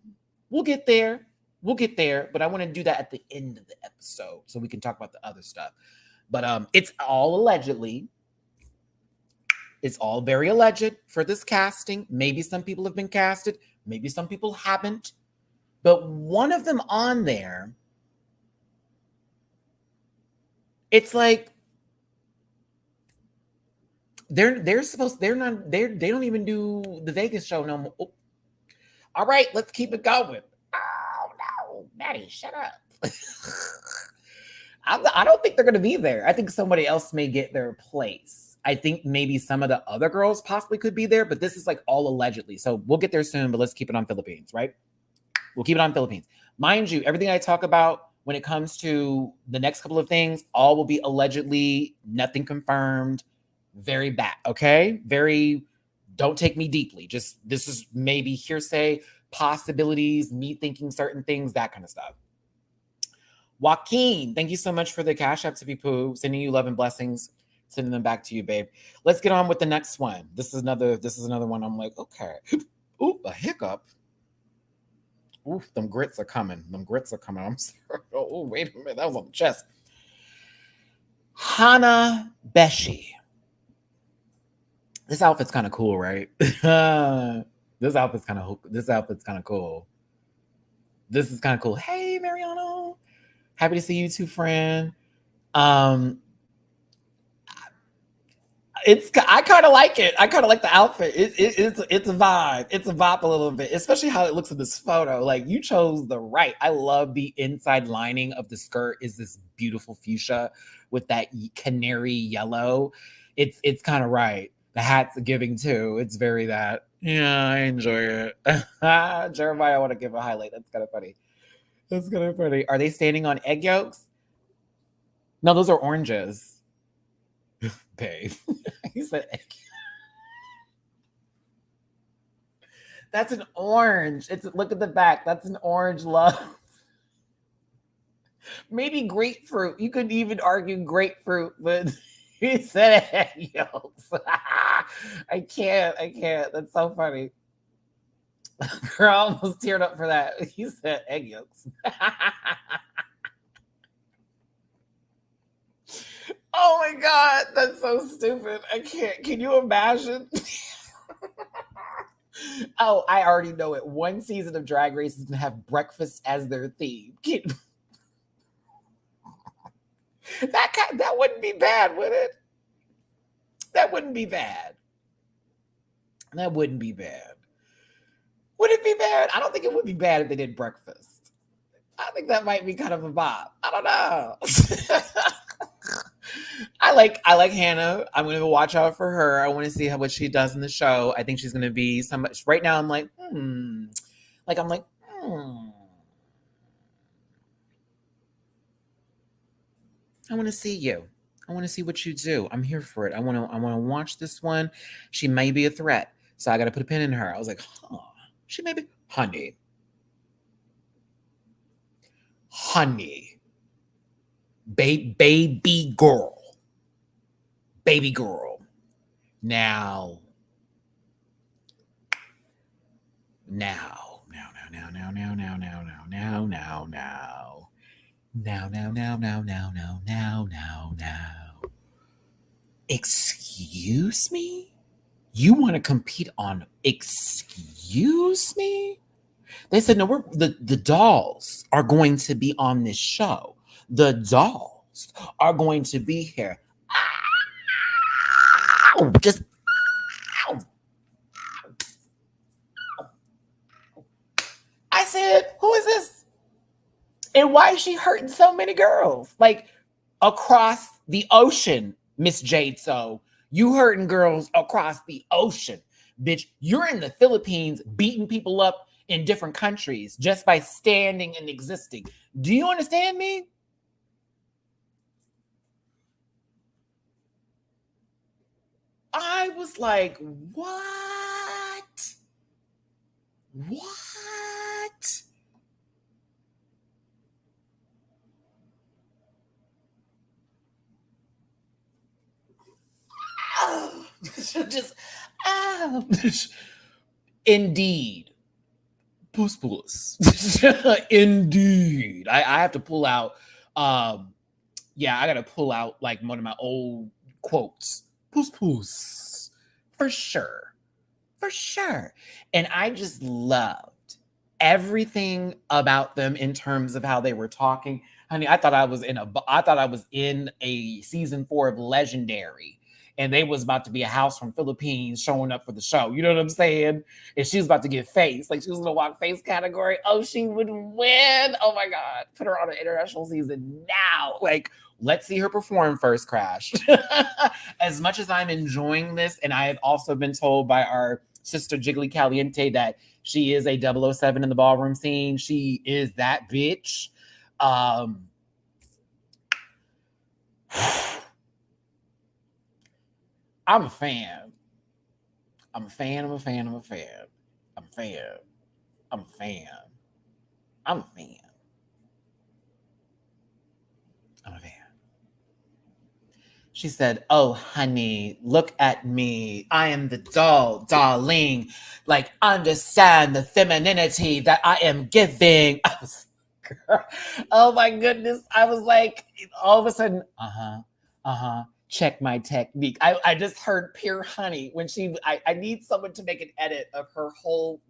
we'll get there, but I want to do that at the end of the episode so we can talk about the other stuff. But it's all allegedly. It's all very alleged for this casting. Maybe some people have been casted, maybe some people haven't. But one of them on there, it's like they don't even do the Vegas show no more. Oh. All right, let's keep it going. Oh no, Matty, shut up. I don't think they're going to be there. I think somebody else may get their place. I think maybe some of the other girls possibly could be there, but this is like all allegedly. So we'll get there soon, but let's keep it on Philippines, right? We'll keep it on Philippines. Mind you, everything I talk about when it comes to the next couple of things, all will be allegedly, nothing confirmed, very bad, okay? Very, don't take me deeply. Just, this is maybe hearsay, possibilities, me thinking certain things, that kind of stuff. Joaquin, thank you so much for the Cash App, Tippy Poo. Sending you love and blessings. Sending them back to you, babe. Let's get on with the next one. This is another one. I'm like, okay. Oop, a hiccup. Oof, them grits are coming. I'm sorry. Oh, wait a minute. That was on the chest. Hana Beshi. This outfit's kind of cool, right? This outfit's kind of cool. This is kind of cool. Hey, Mariano. Happy to see you too, friend. I kind of like it. I kind of like the outfit. It's a vibe. It's a vibe a little bit, especially how it looks in this photo. Like, you chose the right. I love the inside lining of the skirt is this beautiful fuchsia with that canary yellow. It's kind of right. The hat's giving too. It's very that. Yeah, I enjoy it. Jeremiah, I want to give a highlight. That's kind of funny. Are they standing on egg yolks? No, those are oranges. Babe. He said egg. That's an orange. Look at the back. That's an orange, love. Maybe grapefruit. You could even argue grapefruit, but he said egg yolks. I can't. That's so funny. Girl, I almost teared up for that. He said egg yolks. Oh my God, that's so stupid. I can't. Can you imagine? Oh, I already know it. One season of Drag Race is going to have breakfast as their theme. That wouldn't be bad, would it? That wouldn't be bad. Would it be bad? I don't think it would be bad if they did breakfast. I think that might be kind of a vibe. I don't know. I like Hannah. I'm going to watch out for her. I want to see what she does in the show. I think she's going to be so much. Right now, I'm like, I want to see you. I want to see what you do. I'm here for it. I want to watch this one. She may be a threat, so I got to put a pin in her. I was like, she may be, honey, baby girl. Now. Excuse me? You want to compete on excuse me? They said, no, the dolls are going to be on this show. The dolls are going to be here. Ow, just ow. I said, who is this? And why is she hurting so many girls? Like, across the ocean, Miss Jade. So you hurting girls across the ocean. Bitch, you're in the Philippines beating people up in different countries just by standing and existing. Do you understand me? I was like, what? What? Oh, just, oh. Indeed. Puss. Indeed. I have to pull out, I got to pull out like one of my old quotes. Puss. For sure. And I just loved everything about them in terms of how they were talking. Honey, I thought I was in a season 4 of Legendary, and they was about to be a house from Philippines showing up for the show. You know what I'm saying? And she was about to get face. Like, she was gonna walk face category. Oh, she would win. Oh my God. Put her on an international season now. Like, Let's see her perform first, Crash. As much as I'm enjoying this, and I have also been told by our sister Jiggly Caliente that she is a 007 in the ballroom scene. She is that bitch. Um, I'm a fan. I'm a fan. I'm a fan. I'm a fan. I'm a fan. I'm a fan. I'm a fan. I'm a fan. She said, "Oh, honey, look at me. I am the doll, darling. Like, understand the femininity that I am giving." I was, oh my goodness. I was like, all of a sudden, check my technique. I just heard pure honey when I need someone to make an edit of her whole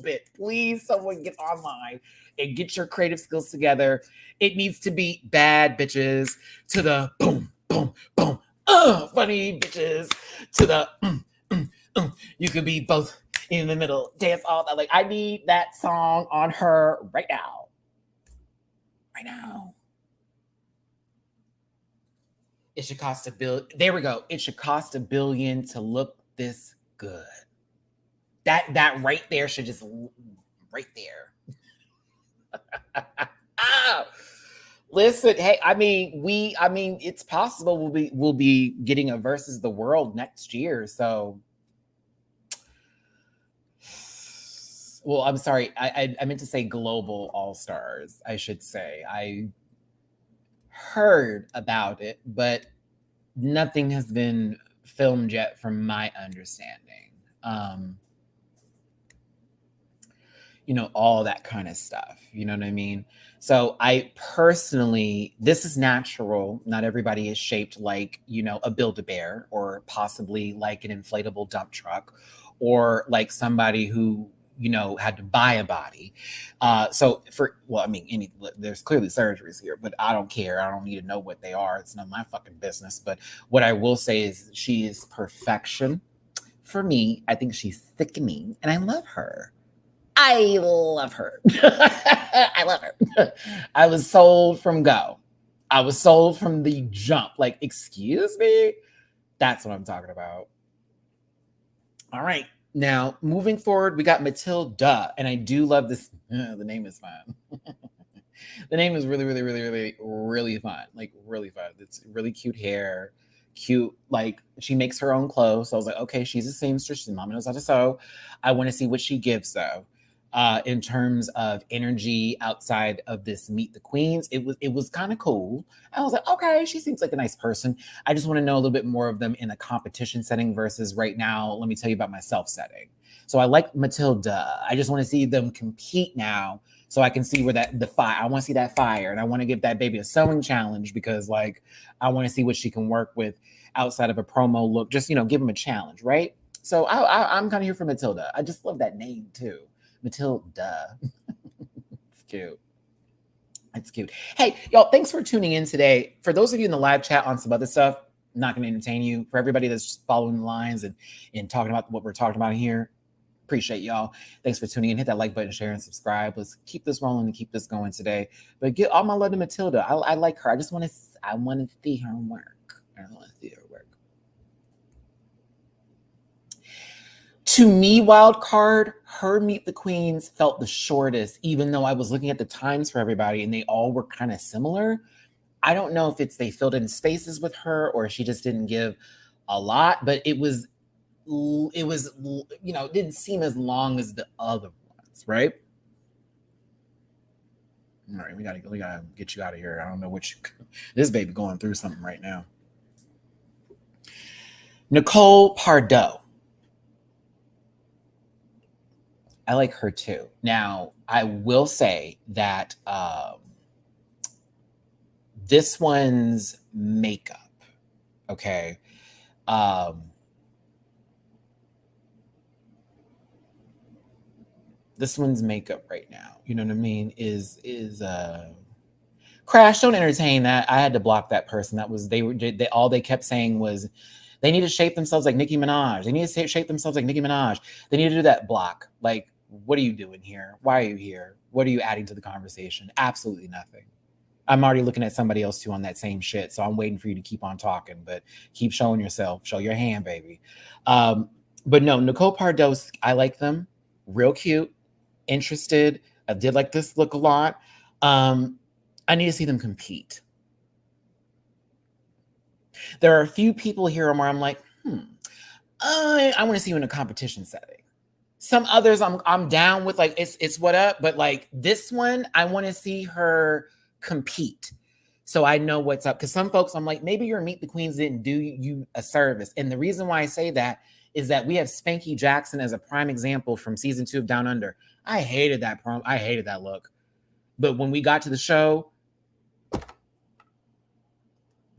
bit. Please, someone get online and get your creative skills together. It needs to be bad bitches to the boom, boom, boom. Funny bitches to the you could be both in the middle, dance all that. Like, I need that song on her right now. Right now. It should cost $1 billion. There we go. It should cost $1 billion to look this good. That right there should just right there. Listen, hey, I mean, it's possible we'll be getting a versus the world next year. So, well, I'm sorry, I meant to say global all stars. I should say I heard about it, but nothing has been filmed yet, from my understanding. All that kind of stuff. You know what I mean? So I personally, this is natural. Not everybody is shaped like, a Build-A-Bear, or possibly like an inflatable dump truck, or like somebody who, had to buy a body. There's clearly surgeries here, but I don't care. I don't need to know what they are. It's none of my fucking business. But what I will say is she is perfection. For me, I think she's thickening, and I love her. I love her. I love her. I was sold from go. I was sold from the jump. Like, excuse me? That's what I'm talking about. All right. Now, moving forward, we got Matilda. And I do love this. The name is fun. The name is really, really, really, really, really fun. Like, really fun. It's really cute hair. Cute, like, she makes her own clothes. So I was like, okay, she's a seamstress. She's mama knows how to sew. I want to see what she gives, though. In terms of energy outside of this Meet the Queens, it was kind of cool. I was like, okay, she seems like a nice person. I just want to know a little bit more of them in a competition setting versus right now. Let me tell you about myself setting. So I like Matilda. I just want to see them compete now, so I can see where the fire. I want to see that fire, and I want to give that baby a sewing challenge, because like I want to see what she can work with outside of a promo look. Just give them a challenge, right? So I'm kind of here for Matilda. I just love that name too. Matilda. It's cute. It's cute. Hey, y'all, thanks for tuning in today. For those of you in the live chat on some other stuff, I'm not going to entertain you. For everybody that's just following the lines and talking about what we're talking about here, appreciate y'all. Thanks for tuning in. Hit that like button, share, and subscribe. Let's keep this rolling and keep this going today. But get all my love to Matilda. I like her. I want to see her work. I want to see her work. To me, wild card, her Meet the Queens felt the shortest, even though I was looking at the times for everybody and they all were kind of similar. I don't know if they filled in spaces with her or she just didn't give a lot, but it didn't seem as long as the other ones, right? All right, we gotta get you out of here. I don't know this baby going through something right now. Nicole Pardo. I like her too. Now, I will say that this one's makeup, okay? This one's makeup right now, you know what I mean, is Crash, don't entertain that. I had to block that person. That was, all they kept saying was they need to shape themselves like Nicki Minaj. They need to shape themselves like Nicki Minaj. They need to do that block. Like, what are you doing here? Why are you here? What are you adding to the conversation? Absolutely nothing. I'm already looking at somebody else too on that same shit. So I'm waiting for you to keep on talking, but keep showing yourself. Show your hand, baby. But no, Nicole Pardos, I like them. Real cute, interested. I did like this look a lot. I need to see them compete. There are a few people here where I'm like, I want to see you in a competition setting. Some others I'm down with, like it's what up, but like this one, I want to see her compete. So I know what's up. Because some folks, I'm like, maybe your Meet the Queens didn't do you a service. And the reason why I say that is that we have Spanky Jackson as a prime example from season 2 of Down Under. I hated that prom. I hated that look. But when we got to the show,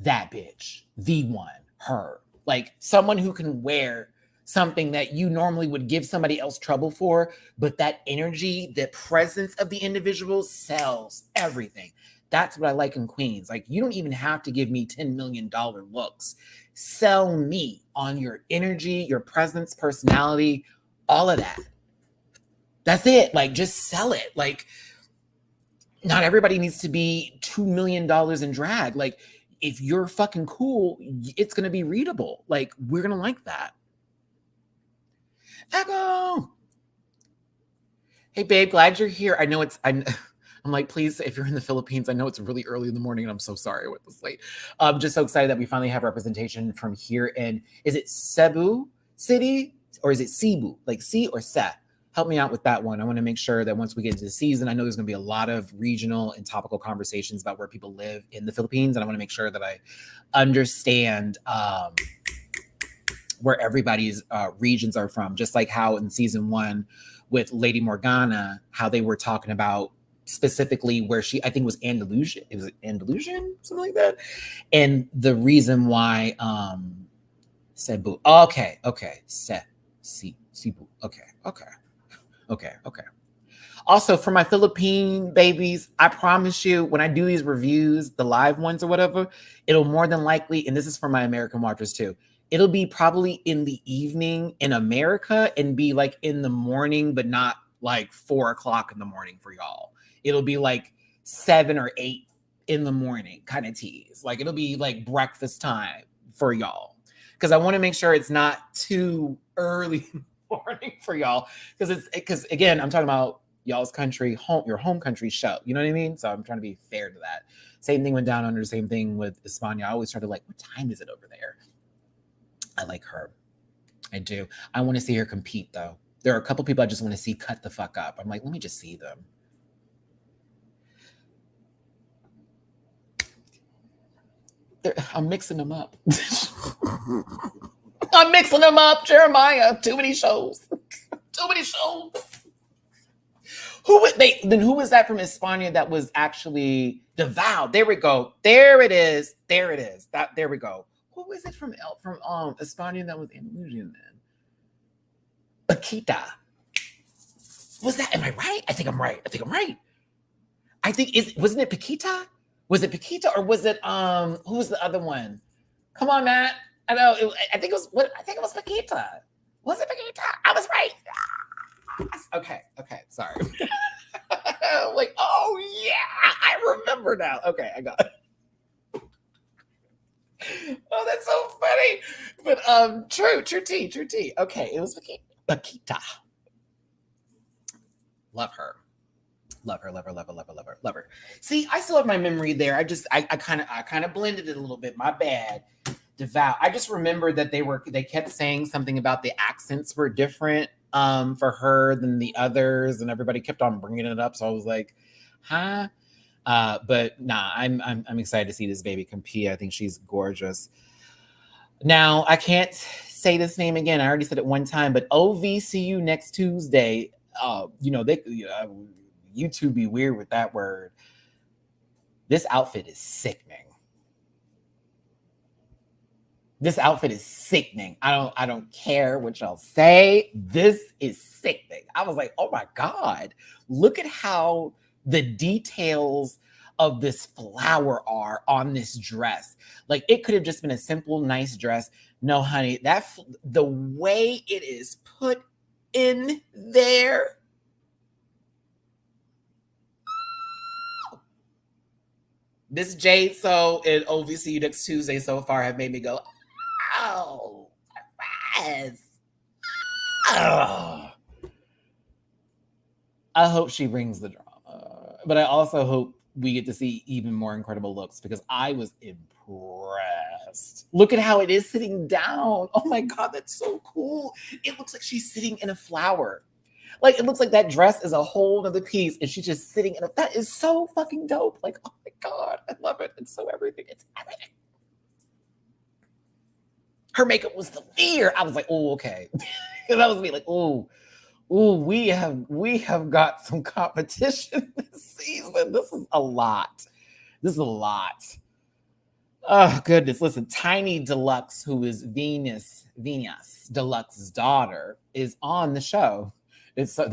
that bitch, the one, her, like someone who can wear something that you normally would give somebody else trouble for, but that energy, the presence of the individual sells everything. That's what I like in Queens. Like, you don't even have to give me $10 million looks. Sell me on your energy, your presence, personality, all of that. That's it. Like, just sell it. Like, not everybody needs to be $2 million in drag. Like, if you're fucking cool, it's going to be readable. Like, we're going to like that. Echo. Hey, babe, glad you're here. I know I'm like, please, if you're in the Philippines, I know it's really early in the morning and I'm so sorry I went this late. I'm just so excited that we finally have representation from here in, is it Cebu City or is it Cebu? Like C or Se? Help me out with that one. I want to make sure that once we get into the season, I know there's going to be a lot of regional and topical conversations about where people live in the Philippines. And I want to make sure that I understand where everybody's regions are from, just like how in season 1 with Lady Morgana, how they were talking about specifically where she, I think it was Andalusian, something like that. And the reason why Cebu. Okay. Cebu. Okay. Also, for my Philippine babies, I promise you, when I do these reviews, the live ones or whatever, it'll more than likely, and this is for my American watchers too, it'll be probably in the evening in America and be like in the morning, but not like 4 o'clock in the morning for y'all. It'll be like 7 or 8 in the morning kind of tease. Like, it'll be like breakfast time for y'all. Because I want to make sure it's not too early in the morning for y'all. Because again, I'm talking about y'all's country, your home country show. You know what I mean? So I'm trying to be fair to that. Same thing went down under, same thing with España. I always try to like, what time is it over there? I like her. I do. I want to see her compete, though. There are a couple people I just want to see cut the fuck up. I'm like, let me just see them. I'm mixing them up. I'm mixing them up, Jeremiah. Too many shows. Who was that from España that was actually the Vow? There we go. There it is. There we go. Who was it from España that was Andalusian then? Paquita. Was that? Am I right? I think I'm right. Wasn't it Paquita? Was it Paquita or was it who was the other one? Come on, Matt. I know. I think it was Paquita. Was it Paquita? I was right. Okay. Sorry. Like, oh yeah, I remember now. Okay, I got it. Oh, that's so funny. But true tea. Okay, it was Paquita. Love her. See, I still have my memory there. I kind of blended it a little bit. My bad. Devout. I just remember that they kept saying something about the accents were different for her than the others, and everybody kept on bringing it up. So I was like, huh? But nah, I'm excited to see this baby compete. I think she's gorgeous. Now, I can't say this name again. I already said it one time, but OVCU next Tuesday. YouTube be weird with that word. This outfit is sickening. I don't care what y'all say. This is sickening. I was like, oh my God, look at how the details of this flower are on this dress. Like, it could have just been a simple, nice dress. No, honey, the way it is put in there. Miss Jade So and OVCU next Tuesday so far have made me go, oh, yes. Oh. I hope she brings the drama, but I also hope we get to see even more incredible looks because I was impressed. Look at how it is sitting down. Oh my God, that's so cool. It looks like she's sitting in a flower. Like, it looks like that dress is a whole other piece and she's just sitting in a, that is so fucking dope. Like, oh my God, I love it. It's so everything. It's everything. Her makeup was severe. I was like, oh, okay. That was me like, oh, ooh, we have got some competition this season. This is a lot. This is a lot. Oh goodness. Listen, Tiny Deluxe, who is Venus Deluxe's daughter, is on the show. It's so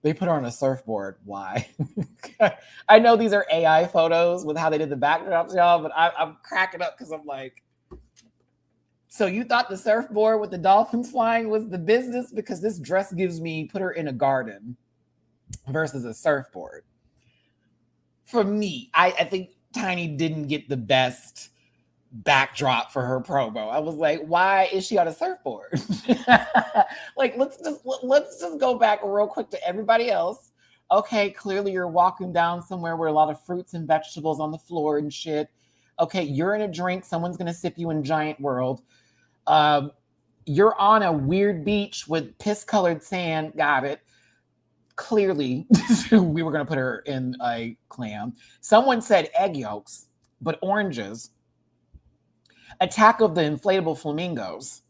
they put her on a surfboard. Why? I know these are AI photos with how they did the backdrops, y'all, but I'm cracking up because I'm like, so you thought the surfboard with the dolphins flying was the business? Because this dress gives me put her in a garden versus a surfboard. For me, I think Tiny didn't get the best backdrop for her promo. I was like, why is she on a surfboard? Like, let's just go back real quick to everybody else. Okay, clearly you're walking down somewhere where a lot of fruits and vegetables on the floor and shit. Okay, you're in a drink. Someone's gonna sip you in Giant World. You're on a weird beach with piss-colored sand. Got it. Clearly, we were going to put her in a clam. Someone said egg yolks, but oranges. Attack of the Inflatable Flamingos.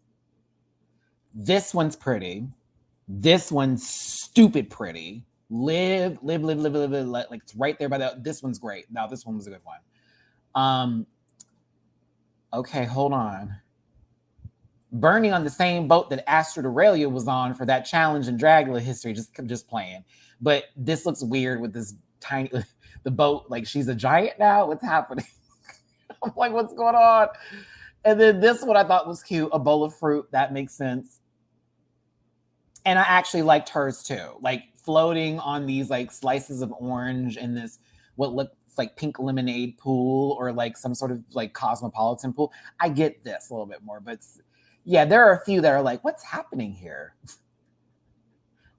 This one's pretty. This one's stupid pretty. Live. Like, it's right there by the. This one's great. Now, this one was a good one. Okay, hold on. Burning on the same boat that Astrid Aurelia was on for that challenge in Dragula history, just playing. But this looks weird with this tiny, the boat, like she's a giant now. What's happening? I'm like, what's going on? And then this one I thought was cute, a bowl of fruit. That makes sense. And I actually liked hers too, like floating on these like slices of orange in this, what looks like pink lemonade pool or like some sort of like cosmopolitan pool. I get this a little bit more, but yeah, there are a few that are like, what's happening here?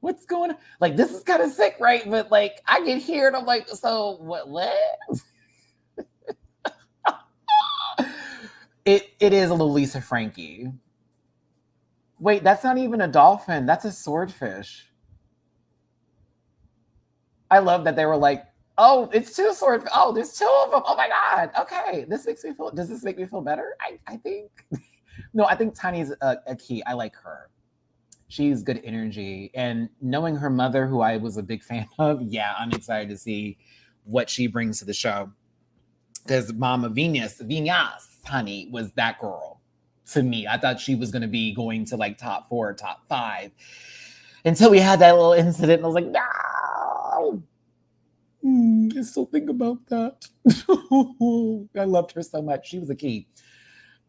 What's going on? Like, this is kind of sick, right? But like, I get here and I'm like, so what? It is a little Lisa Frankie. Wait, that's not even a dolphin. That's a swordfish. I love that they were like, oh, it's two swordfish. Oh, there's two of them. Oh my God. Okay. Does this make me feel better? I think. No, I think Tiny's a key. I like her. She's good energy. And knowing her mother, who I was a big fan of, yeah, I'm excited to see what she brings to the show. Because Mama Venus, honey, was that girl to me. I thought she was going to be going to like top 4, top 5. Until we had that little incident. And I was like, no. I still think about that. I loved her so much. She was a key.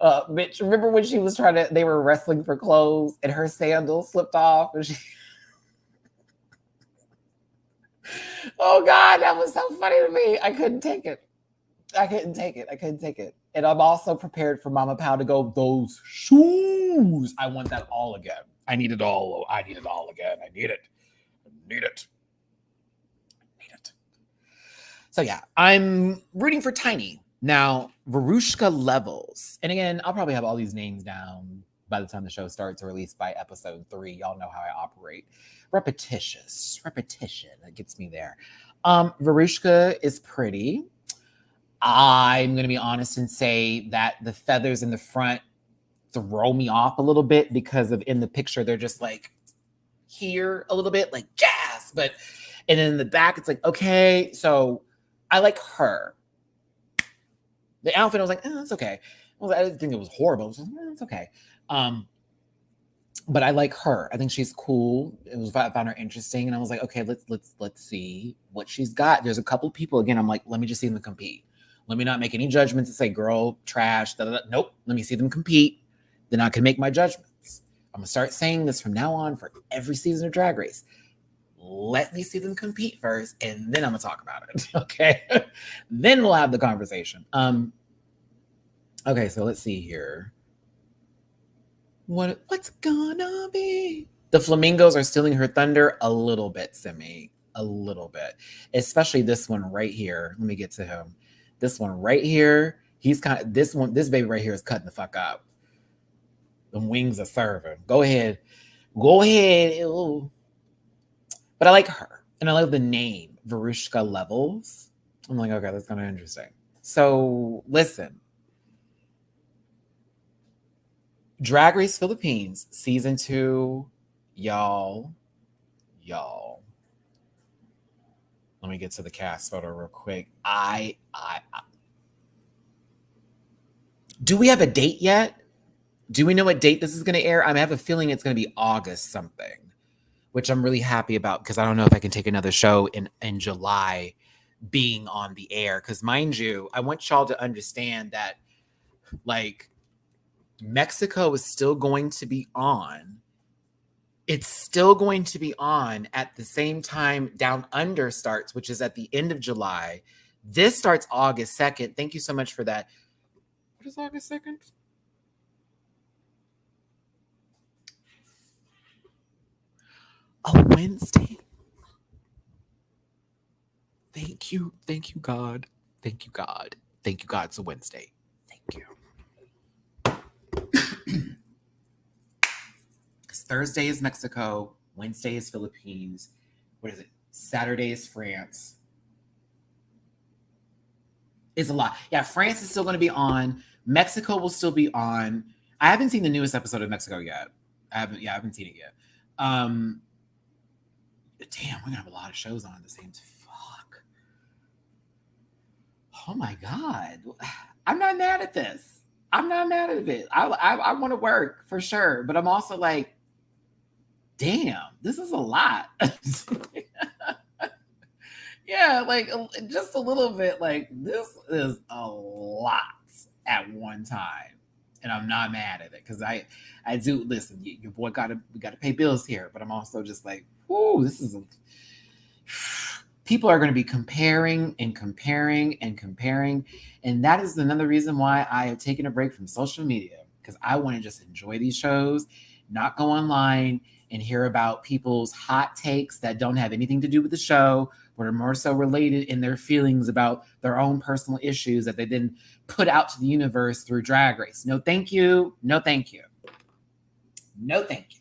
Bitch, remember when she was they were wrestling for clothes and her sandals slipped off and she oh God, that was so funny to me. I couldn't take it. And I'm also prepared for Mama Pow to go, those shoes. I want that all again. I need it all again. I need it. So yeah, I'm rooting for Tiny. Now, Verushka Levels. And again, I'll probably have all these names down by the time the show starts, or at least by episode 3. Y'all know how I operate. Repetition. That gets me there. Verushka is pretty. I'm going to be honest and say that the feathers in the front throw me off a little bit because of in the picture, they're just like here a little bit, like jazz. And then in the back, it's like, okay, so I like her. The outfit, I was like, it's okay. I didn't think it was horrible. I was like, it's okay. But I like her. I think she's cool. I found her interesting, and I was like, okay, let's see what she's got. There's a couple of people again. I'm like, let me just see them compete. Let me not make any judgments and say, girl, trash. Nope. Let me see them compete. Then I can make my judgments. I'm gonna start saying this from now on for every season of Drag Race. Let me see them compete first, and then I'm gonna talk about it. Okay. Then we'll have the conversation. Okay, so let's see here. What's gonna be? The flamingos are stealing her thunder a little bit, Simi. A little bit. Especially this one right here. Let me get to him. This one right here. He's kind of this baby right here is cutting the fuck up. The wings are serving. Go ahead. Go ahead. Ew. But I like her. And I love the name, Verushka Levels. I'm like, okay, that's kind of interesting. So listen. Drag Race Philippines season 2, y'all. Let me get to the cast photo real quick. Do we have a date yet? Do we know what date this is going to air? I have a feeling it's going to be August something, which I'm really happy about because I don't know if I can take another show in July being on the air. Because mind you, I want y'all to understand that, like, Mexico is still going to be on. It's still going to be on at the same time Down Under starts, which is at the end of July. This starts August 2nd. Thank you so much for that. What is August 2nd? A Wednesday. Thank you, God. Thank you, God. Thank you, God. It's a Wednesday. Thank you. Thursday is Mexico. Wednesday is Philippines. What is it? Saturday is France. It's a lot. Yeah, France is still going to be on. Mexico will still be on. I haven't seen the newest episode of Mexico yet. I haven't seen it yet. Damn, we're gonna have a lot of shows on at the same time. Fuck. Oh my God. I'm not mad at this. I'm not mad at it. I want to work for sure, but I'm also like, damn, this is a lot. Yeah, like just a little bit. Like this is a lot at one time, and I'm not mad at it because I do listen. Your boy we gotta pay bills here, but I'm also just like, whoo, this is people are going to be comparing, and that is another reason why I have taken a break from social media because I want to just enjoy these shows, not go online and hear about people's hot takes that don't have anything to do with the show, but are more so related in their feelings about their own personal issues that they then put out to the universe through Drag Race. No, thank you. No, thank you. No, thank you.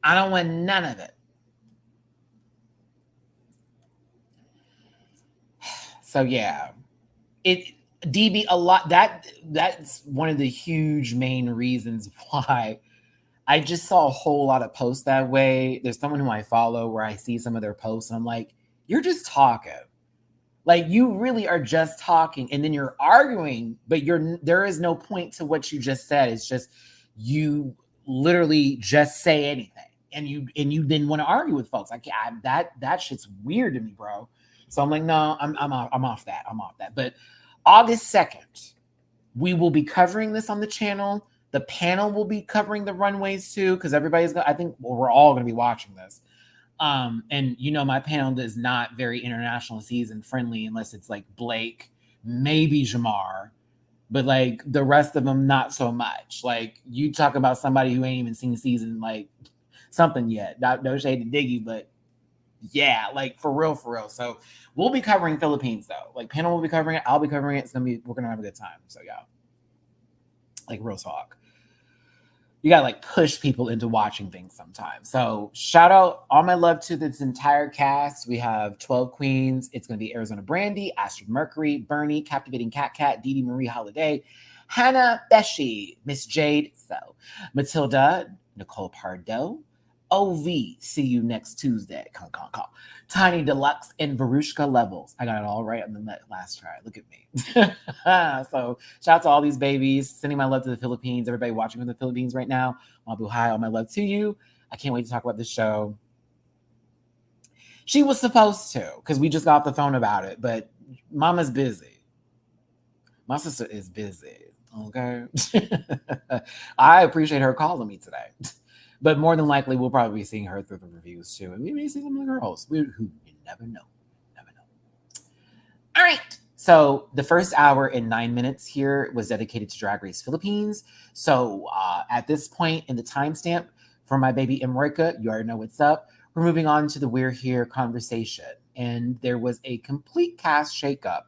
I don't want none of it. So yeah, DB a lot. That's one of the huge main reasons why I just saw a whole lot of posts that way. There's someone who I follow where I see some of their posts and I'm like, you're just talking. Like you really are just talking and then you're arguing, but there is no point to what you just said. It's just you literally just say anything and you then want to argue with folks. Like that shit's weird to me, bro. So I'm like, no, I'm off that. I'm off that. But August 2nd, we will be covering this on the channel. The panel will be covering the runways too, because I think we're all going to be watching this. And you know, my panel is not very international season friendly unless it's like Blake, maybe Jamar, but like the rest of them, not so much. Like you talk about somebody who ain't even seen season like something yet. No shade to Diggy, but yeah, like for real. So we'll be covering Philippines though. Like panel will be covering it. I'll be covering it. We're gonna have a good time. So yeah, like real talk. You gotta like push people into watching things sometimes. So shout out, all my love to this entire cast. We have 12 queens. It's gonna be Arizona Brandy, Astrid Mercury, Bernie, Captivating Cat, Dee Dee Marie Holiday, Hannah Beshi, Miss Jade, Matilda, Nicole Pardo, OV, see you next Tuesday. Call. Tiny Deluxe and Verushka Levels. I got it all right on the last try. Look at me. So shout out to all these babies. Sending my love to the Philippines. Everybody watching from the Philippines right now. Mabuhay, all my love to you. I can't wait to talk about this show. She was supposed to, because we just got off the phone about it, but Mama's busy. My sister is busy. Okay. I appreciate her calling me today. But more than likely, we'll probably be seeing her through the reviews too. And we may see some of the girls. Who you never know. Never know. All right. So the first hour and 9 minutes here was dedicated to Drag Race Philippines. So at this point in the timestamp for my baby Emrika, you already know what's up. We're moving on to the We're Here conversation. And there was a complete cast shakeup.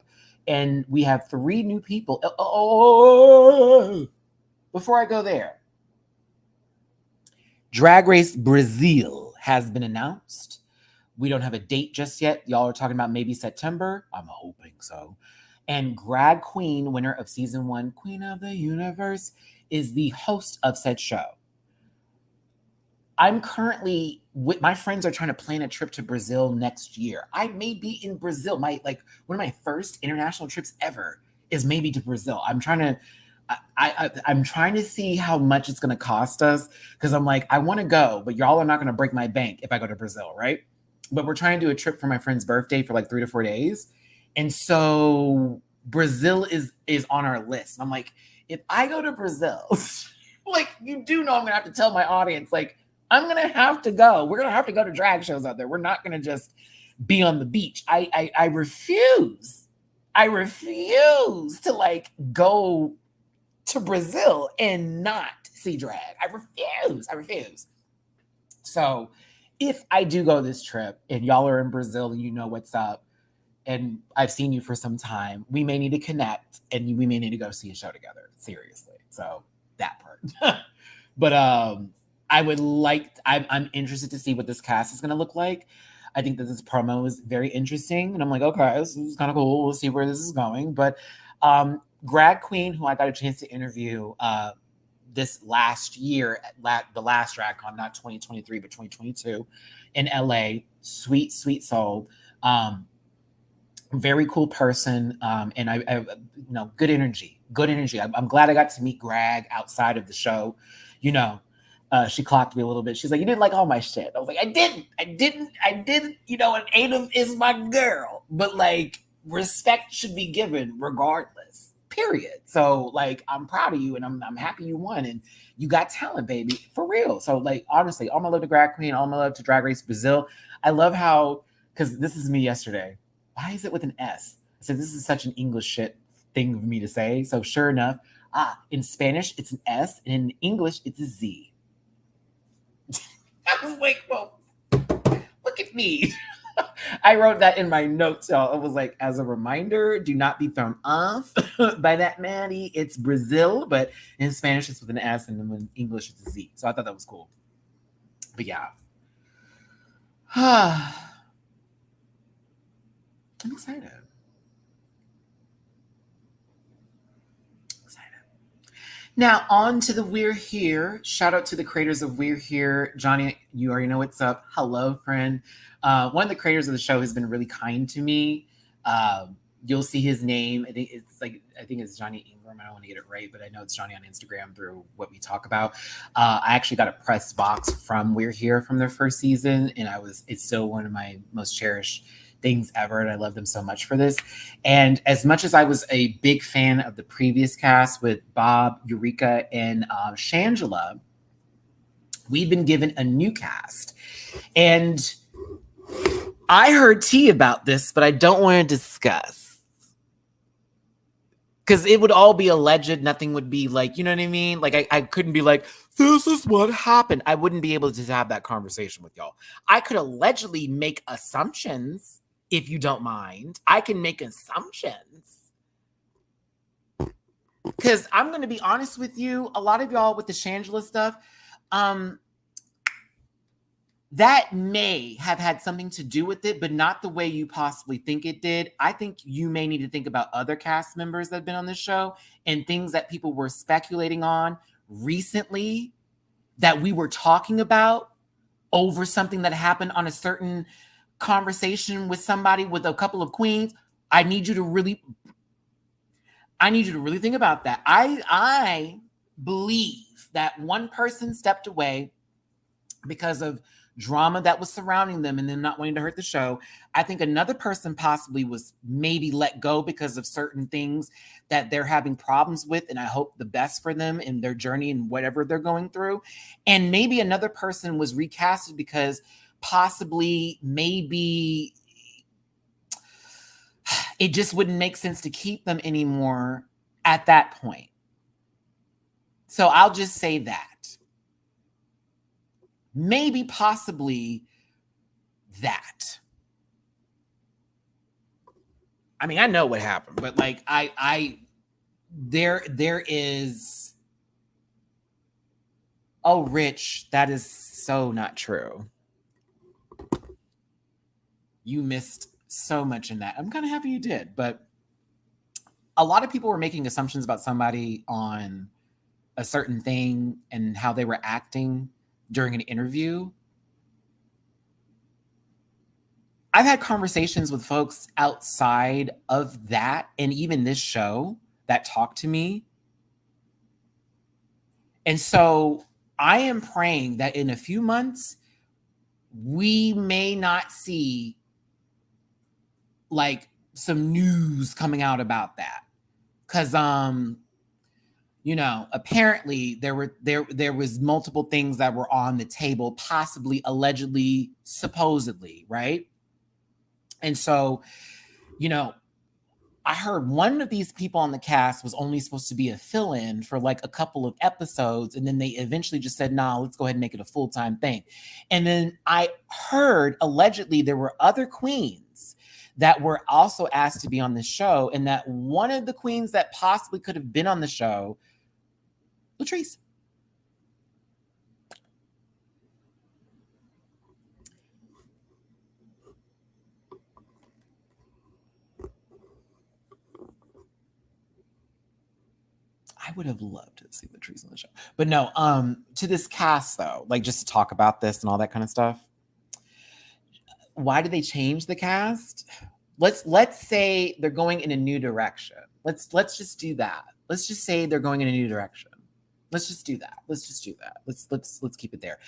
And we have 3 new people. Before I go there, Drag Race Brazil has been announced. We don't have a date just yet. Y'all are talking about maybe September. I'm hoping so. And Drag Queen, winner of season 1, Queen of the Universe, is the host of said show. I'm currently with my friends are trying to plan a trip to Brazil next year. I may be in Brazil. One of my first international trips ever is maybe to Brazil. I'm trying to see how much it's going to cost us because I'm like, I want to go, but y'all are not going to break my bank if I go to Brazil, right? But we're trying to do a trip for my friend's birthday for like 3 to 4 days. And so Brazil is on our list. And I'm like, if I go to Brazil, like you do know I'm going to have to tell my audience, like, I'm going to have to go. We're going to have to go to drag shows out there. We're not going to just be on the beach. I refuse. I refuse to like go to Brazil and not see drag. I refuse. So if I do go this trip and y'all are in Brazil and you know what's up and I've seen you for some time, we may need to connect and we may need to go see a show together. Seriously. So that part. But I'm interested to see what this cast is going to look like. I think that this promo is very interesting. And I'm like, okay, this is kind of cool. We'll see where this is going. But Drag Queen, who I got a chance to interview this last year, the last DragCon, not 2023, but 2022 in LA, sweet soul. Very cool person. And I good energy. I'm glad I got to meet Greg outside of the show. She clocked me a little bit. She's like, you didn't like all my shit. I was like, I didn't. And Adam is my girl. But like, respect should be given regardless. Period. So like, I'm proud of you and I'm happy you won and you got talent, baby. For real. So like, honestly, all my love to Drag Queen, all my love to Drag Race Brazil. I love how, because this is me yesterday. Why is it with an S? I said, this is such an English shit thing for me to say. So sure enough, in Spanish, it's an S and in English, it's a Z. I was like, well, look at me. I wrote that in my notes, y'all. I was like, as a reminder, do not be thrown off by that, Matty. It's Brazil, but in Spanish, it's with an S, and in English, it's a Z. So I thought that was cool. But yeah. I'm excited. Now, on to the We're Here. Shout out to the creators of We're Here. Johnny, you already know what's up. Hello, friend. One of the creators of the show has been really kind to me. You'll see his name. I think it's Johnny Ingram. I don't want to get it right, but I know it's Johnny on Instagram through what we talk about. I actually got a press box from We're Here from their first season, and it's still one of my most cherished things ever, and I love them so much for this. And as much as I was a big fan of the previous cast with Bob, Eureka, and Shangela, we've been given a new cast. And I heard tea about this, but I don't want to discuss. Because it would all be alleged. Nothing would be like, you know what I mean? Like, I couldn't be like, this is what happened. I wouldn't be able to have that conversation with y'all. I could allegedly make assumptions. If you don't mind, I can make assumptions. Because I'm going to be honest with you, a lot of y'all with the Shangela stuff, that may have had something to do with it, but not the way you possibly think it did. I think you may need to think about other cast members that have been on this show and things that people were speculating on recently that we were talking about over something that happened on a certain conversation with somebody with a couple of queens. I need you to really think about that. I believe that one person stepped away because of drama that was surrounding them and them not wanting to hurt the show. I think another person possibly was maybe let go because of certain things that they're having problems with. And I hope the best for them in their journey and whatever they're going through. And maybe another person was recasted because possibly maybe it just wouldn't make sense to keep them anymore at that point. So I'll just say that. Maybe possibly that. I mean, I know what happened, but like there is. Oh, Rich, that is so not true. You missed so much in that. I'm kind of happy you did, but a lot of people were making assumptions about somebody on a certain thing and how they were acting during an interview. I've had conversations with folks outside of that and even this show that talk to me. And so I am praying that in a few months, we may not see like some news coming out about that. Cause apparently there was multiple things that were on the table, possibly, allegedly, supposedly, right? And so, I heard one of these people on the cast was only supposed to be a fill-in for like a couple of episodes. And then they eventually just said, nah, let's go ahead and make it a full-time thing. And then I heard allegedly there were other queens that were also asked to be on the show. And that one of the queens that possibly could have been on the show, Latrice. I would have loved to see Latrice on the show. But no, to this cast though, like just to talk about this and all that kind of stuff. Why did they change the cast? Let's say they're going in a new direction. Let's just do that. Let's just say they're going in a new direction. Let's just do that. Let's keep it there.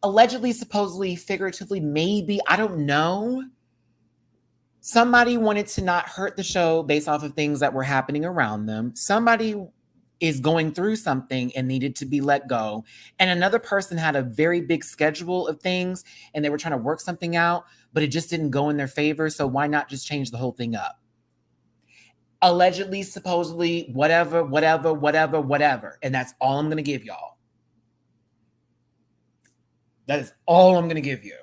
Allegedly, supposedly, figuratively, maybe, I don't know. Somebody wanted to not hurt the show based off of things that were happening around them. Somebody is going through something and needed to be let go. And another person had a very big schedule of things and they were trying to work something out, but it just didn't go in their favor. So why not just change the whole thing up? Allegedly, supposedly, whatever. And that's all I'm going to give y'all. That is all I'm going to give you.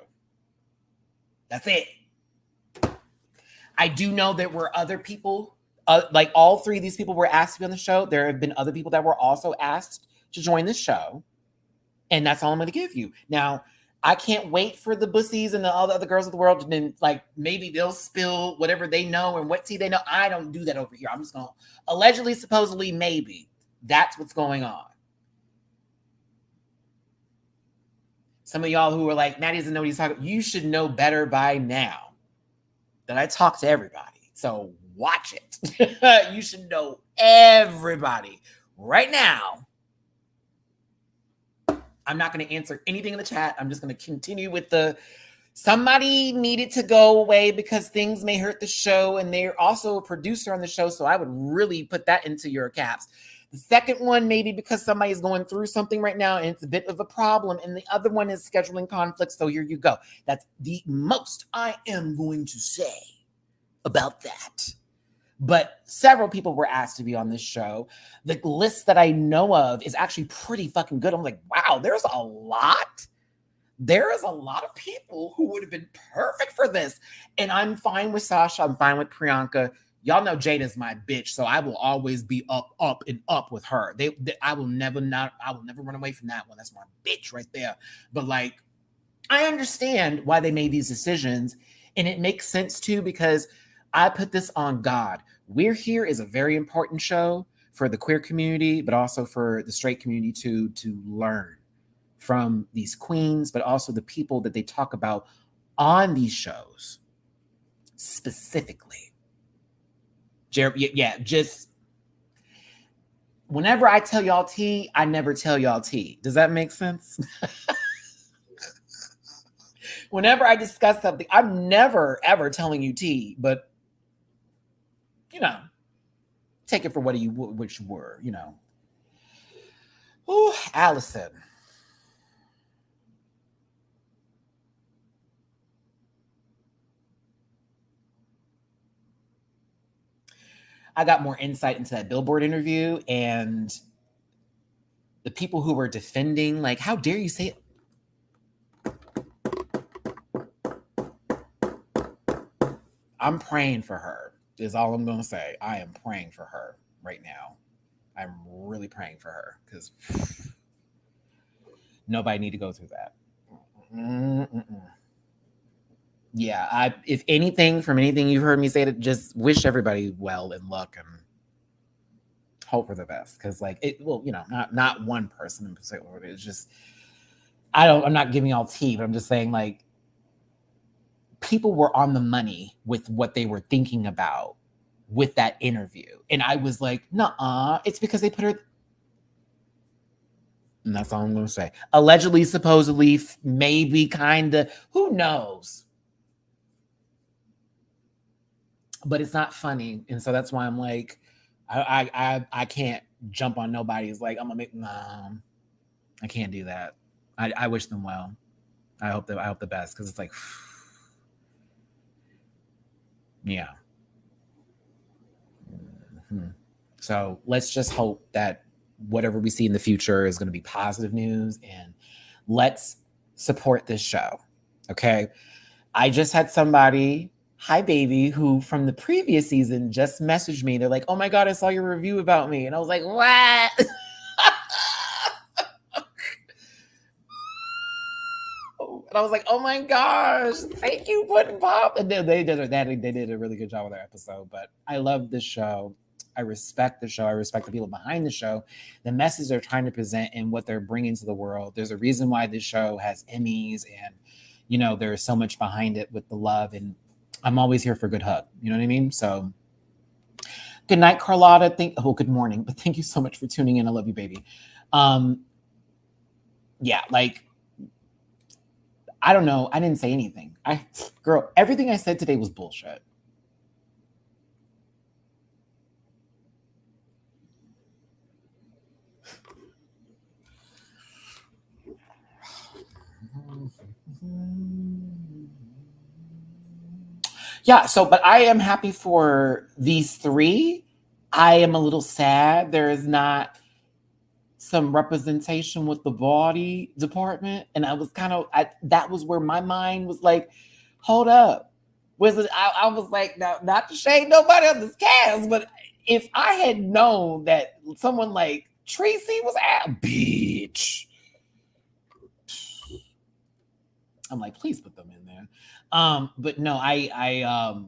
That's it. I do know there were other people, like all three of these people were asked to be on the show. There have been other people that were also asked to join the show. And that's all I'm going to give you. Now, I can't wait for the bussies and all the other girls of the world. And then like maybe they'll spill whatever they know and what tea they know. I don't do that over here. I'm just going to allegedly, supposedly, maybe. That's what's going on. Some of y'all who are like, Matty doesn't know what he's talking about. You should know better by now that I talk to everybody. So watch it. You should know everybody right now. I'm not going to answer anything in the chat. I'm just going to continue with somebody needed to go away because things may hurt the show. And they're also a producer on the show. So I would really put that into your caps. The second one, maybe because somebody's going through something right now and it's a bit of a problem. And the other one is scheduling conflicts. So here you go. That's the most I am going to say about that. But several people were asked to be on this show. The list that I know of is actually pretty fucking good. I'm like, wow, there's a lot. There is a lot of people who would have been perfect for this. And I'm fine with Sasha. I'm fine with Priyanka. Y'all know Jada's my bitch, so I will always be up with her. I will never run away from that one. That's my bitch right there. But like, I understand why they made these decisions, and it makes sense too because I put this on God. We're Here is a very important show for the queer community, but also for the straight community to learn from these queens, but also the people that they talk about on these shows specifically. Yeah, just whenever I tell y'all tea, I never tell y'all tea. Does that make sense? Whenever I discuss something, I'm never ever telling you tea, but take it for what you were. Ooh, Allison. I got more insight into that Billboard interview, and the people who were defending, like, how dare you say it? I'm praying for her, is all I'm going to say. I am praying for her right now. I'm really praying for her because nobody need to go through that. Mm-mm. Yeah, if anything, from anything you've heard me say, to just wish everybody well and luck and hope for the best. Because, like, not one person in particular. It's just, I'm not giving y'all tea, but I'm just saying, like, people were on the money with what they were thinking about with that interview. And I was like, nuh-uh, it's because they put her. And that's all I'm going to say. Allegedly, supposedly, maybe, kind of, who knows? But it's not funny. And so that's why I'm like, I can't jump on nobody's like, I'm going to make, I can't do that. I wish them well. I hope the best, because it's like, yeah. Mm-hmm. So let's just hope that whatever we see in the future is going to be positive news, and let's support this show. Okay. I just had somebody, hi baby, who from the previous season just messaged me. They're like, oh my God, I saw your review about me. And I was like, what? And I was like, oh my gosh, thank you, Puddin' Pop. And they did a really good job with their episode. But I love this show. I respect the show. I respect the people behind the show, the message they're trying to present and what they're bringing to the world. There's a reason why this show has Emmys, and there's so much behind it with the love. And I'm always here for a good hug. You know what I mean? So good night, Carlotta. Good morning. But thank you so much for tuning in. I love you, baby. Yeah, like, I don't know. I didn't say anything. Girl, everything I said today was bullshit. Yeah, but I am happy for these three. I am a little sad there is not some representation with the body department. And I was that was where my mind was like, hold up. I was like, not to shade nobody on this cast, but if I had known that someone like Tracy was at, bitch, I'm like, please put them in there. But no, I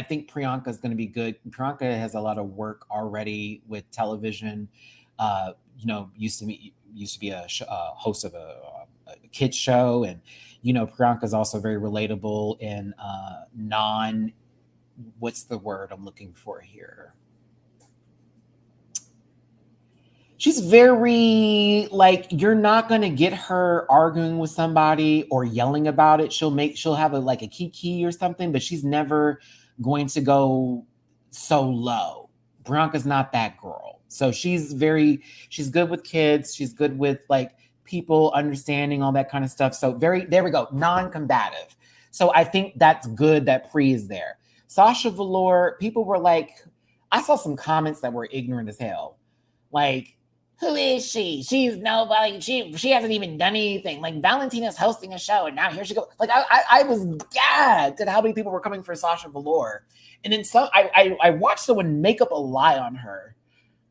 think Priyanka is going to be good. Priyanka has a lot of work already with television. Used to be a host of a kids show, and Priyanka is also very relatable and what's the word I'm looking for here? She's very, like, you're not going to get her arguing with somebody or yelling about it. She'll have a kiki or something, but she's never going to go so low. Bianca's not that girl. So she's good with kids. She's good with like people understanding all that kind of stuff. So there we go. Non-combative. So I think that's good that Pri is there. Sasha Velour, people were like, I saw some comments that were ignorant as hell. Like, who is she? She's nobody. She hasn't even done anything. Like, Valentina's hosting a show, and now here she goes. Like, I was gagged at how many people were coming for Sasha Velour. And then I watched someone make up a lie on her.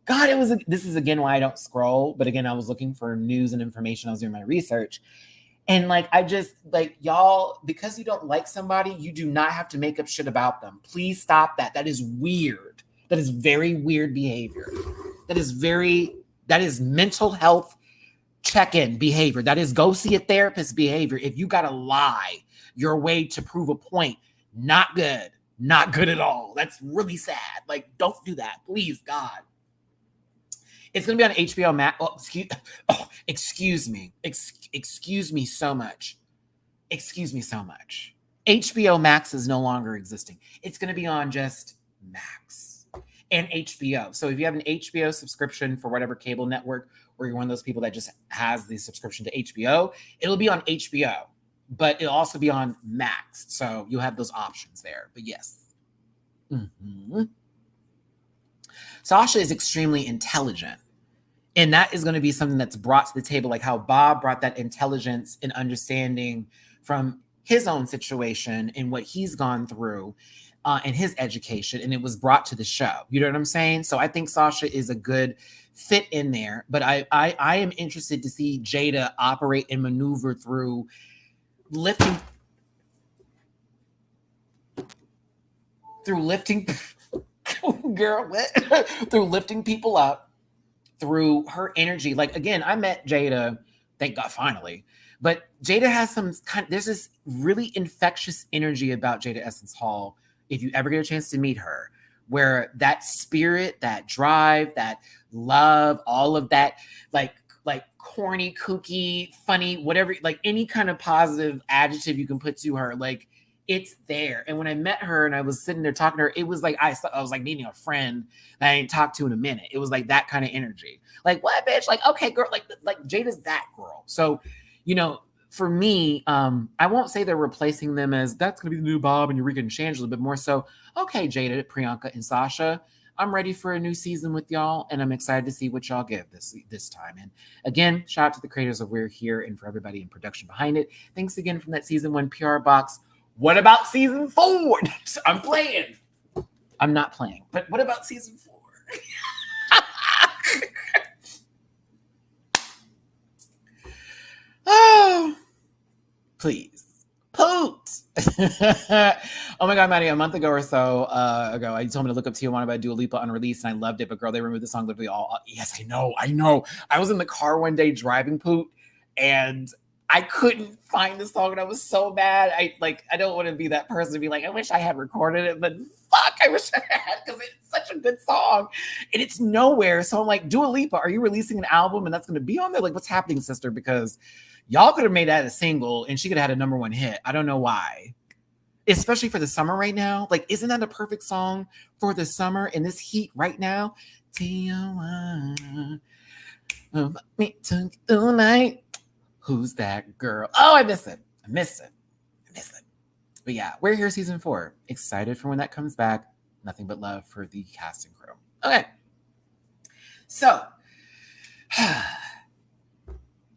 God, this is again why I don't scroll. But again, I was looking for news and information. I was doing my research. And like, I just like, y'all, because you don't like somebody, you do not have to make up shit about them. Please stop that. That is weird. That is very weird behavior. That is mental health check-in behavior. That is go see a therapist behavior. If you got to lie your way to prove a point, not good. Not good at all. That's really sad. Like, don't do that. Please, God. It's going to be on HBO Max. Excuse me. Excuse me so much. excuse me so much. HBO Max is no longer existing. It's going to be on just Max and HBO. So if you have an HBO subscription for whatever cable network, or you're one of those people that just has the subscription to HBO, it'll be on HBO, but it'll also be on Max. So you'll have those options there. But yes. Mm-hmm. Sasha is extremely intelligent. And that is going to be something that's brought to the table, like how Bob brought that intelligence and understanding from his own situation and what he's gone through in his education, and it was brought to the show. You know what I'm saying? So I think Sasha is a good fit in there, but I am interested to see Jada operate and maneuver through lifting girl, what? Through lifting people up through her energy. Like, again, I met Jada, thank God, finally. But Jada has there's this really infectious energy about Jada Essence Hall, if you ever get a chance to meet her, where that spirit, that drive, that love, all of that, like corny, kooky, funny, whatever, like any kind of positive adjective you can put to her, like, it's there. And when I met her and I was sitting there talking to her, it was like I was like meeting a friend that I ain't talked to in a minute. It was like that kind of energy. Like, what, bitch? Like, okay, girl. Like Jada's that girl. So, you know, for me, I won't say they're replacing them as that's going to be the new Bob and Eureka and Shangela, but more so, okay, Jada, Priyanka, and Sasha, I'm ready for a new season with y'all, and I'm excited to see what y'all give this time. And again, shout out to the creators of We're Here and for everybody in production behind it. Thanks again from that season 1 PR box. What about season 4? I'm playing. I'm not playing, but what about season 4? Oh, please. Poot. Oh my God, Matty, a month ago or so ago, you told me to look up Tijuana by Dua Lipa unreleased, and I loved it, but girl, they removed the song literally all. Yes, I know. I was in the car one day driving, Poot, and I couldn't find the song, and I was so mad. I don't want to be that person to be like, I wish I had recorded it, but fuck, I wish I had, because it's such a good song, and it's nowhere. So I'm like, Dua Lipa, are you releasing an album and that's going to be on there? Like, what's happening, sister? Because y'all could have made that a single and she could have had a #1 hit. I don't know why. Especially for the summer right now. Like, isn't that a perfect song for the summer in this heat right now? Tijuana, me tonight. Who's that girl? Oh, I miss it. But yeah, We're Here season 4. Excited for when that comes back. Nothing but love for the cast and crew. Okay. So,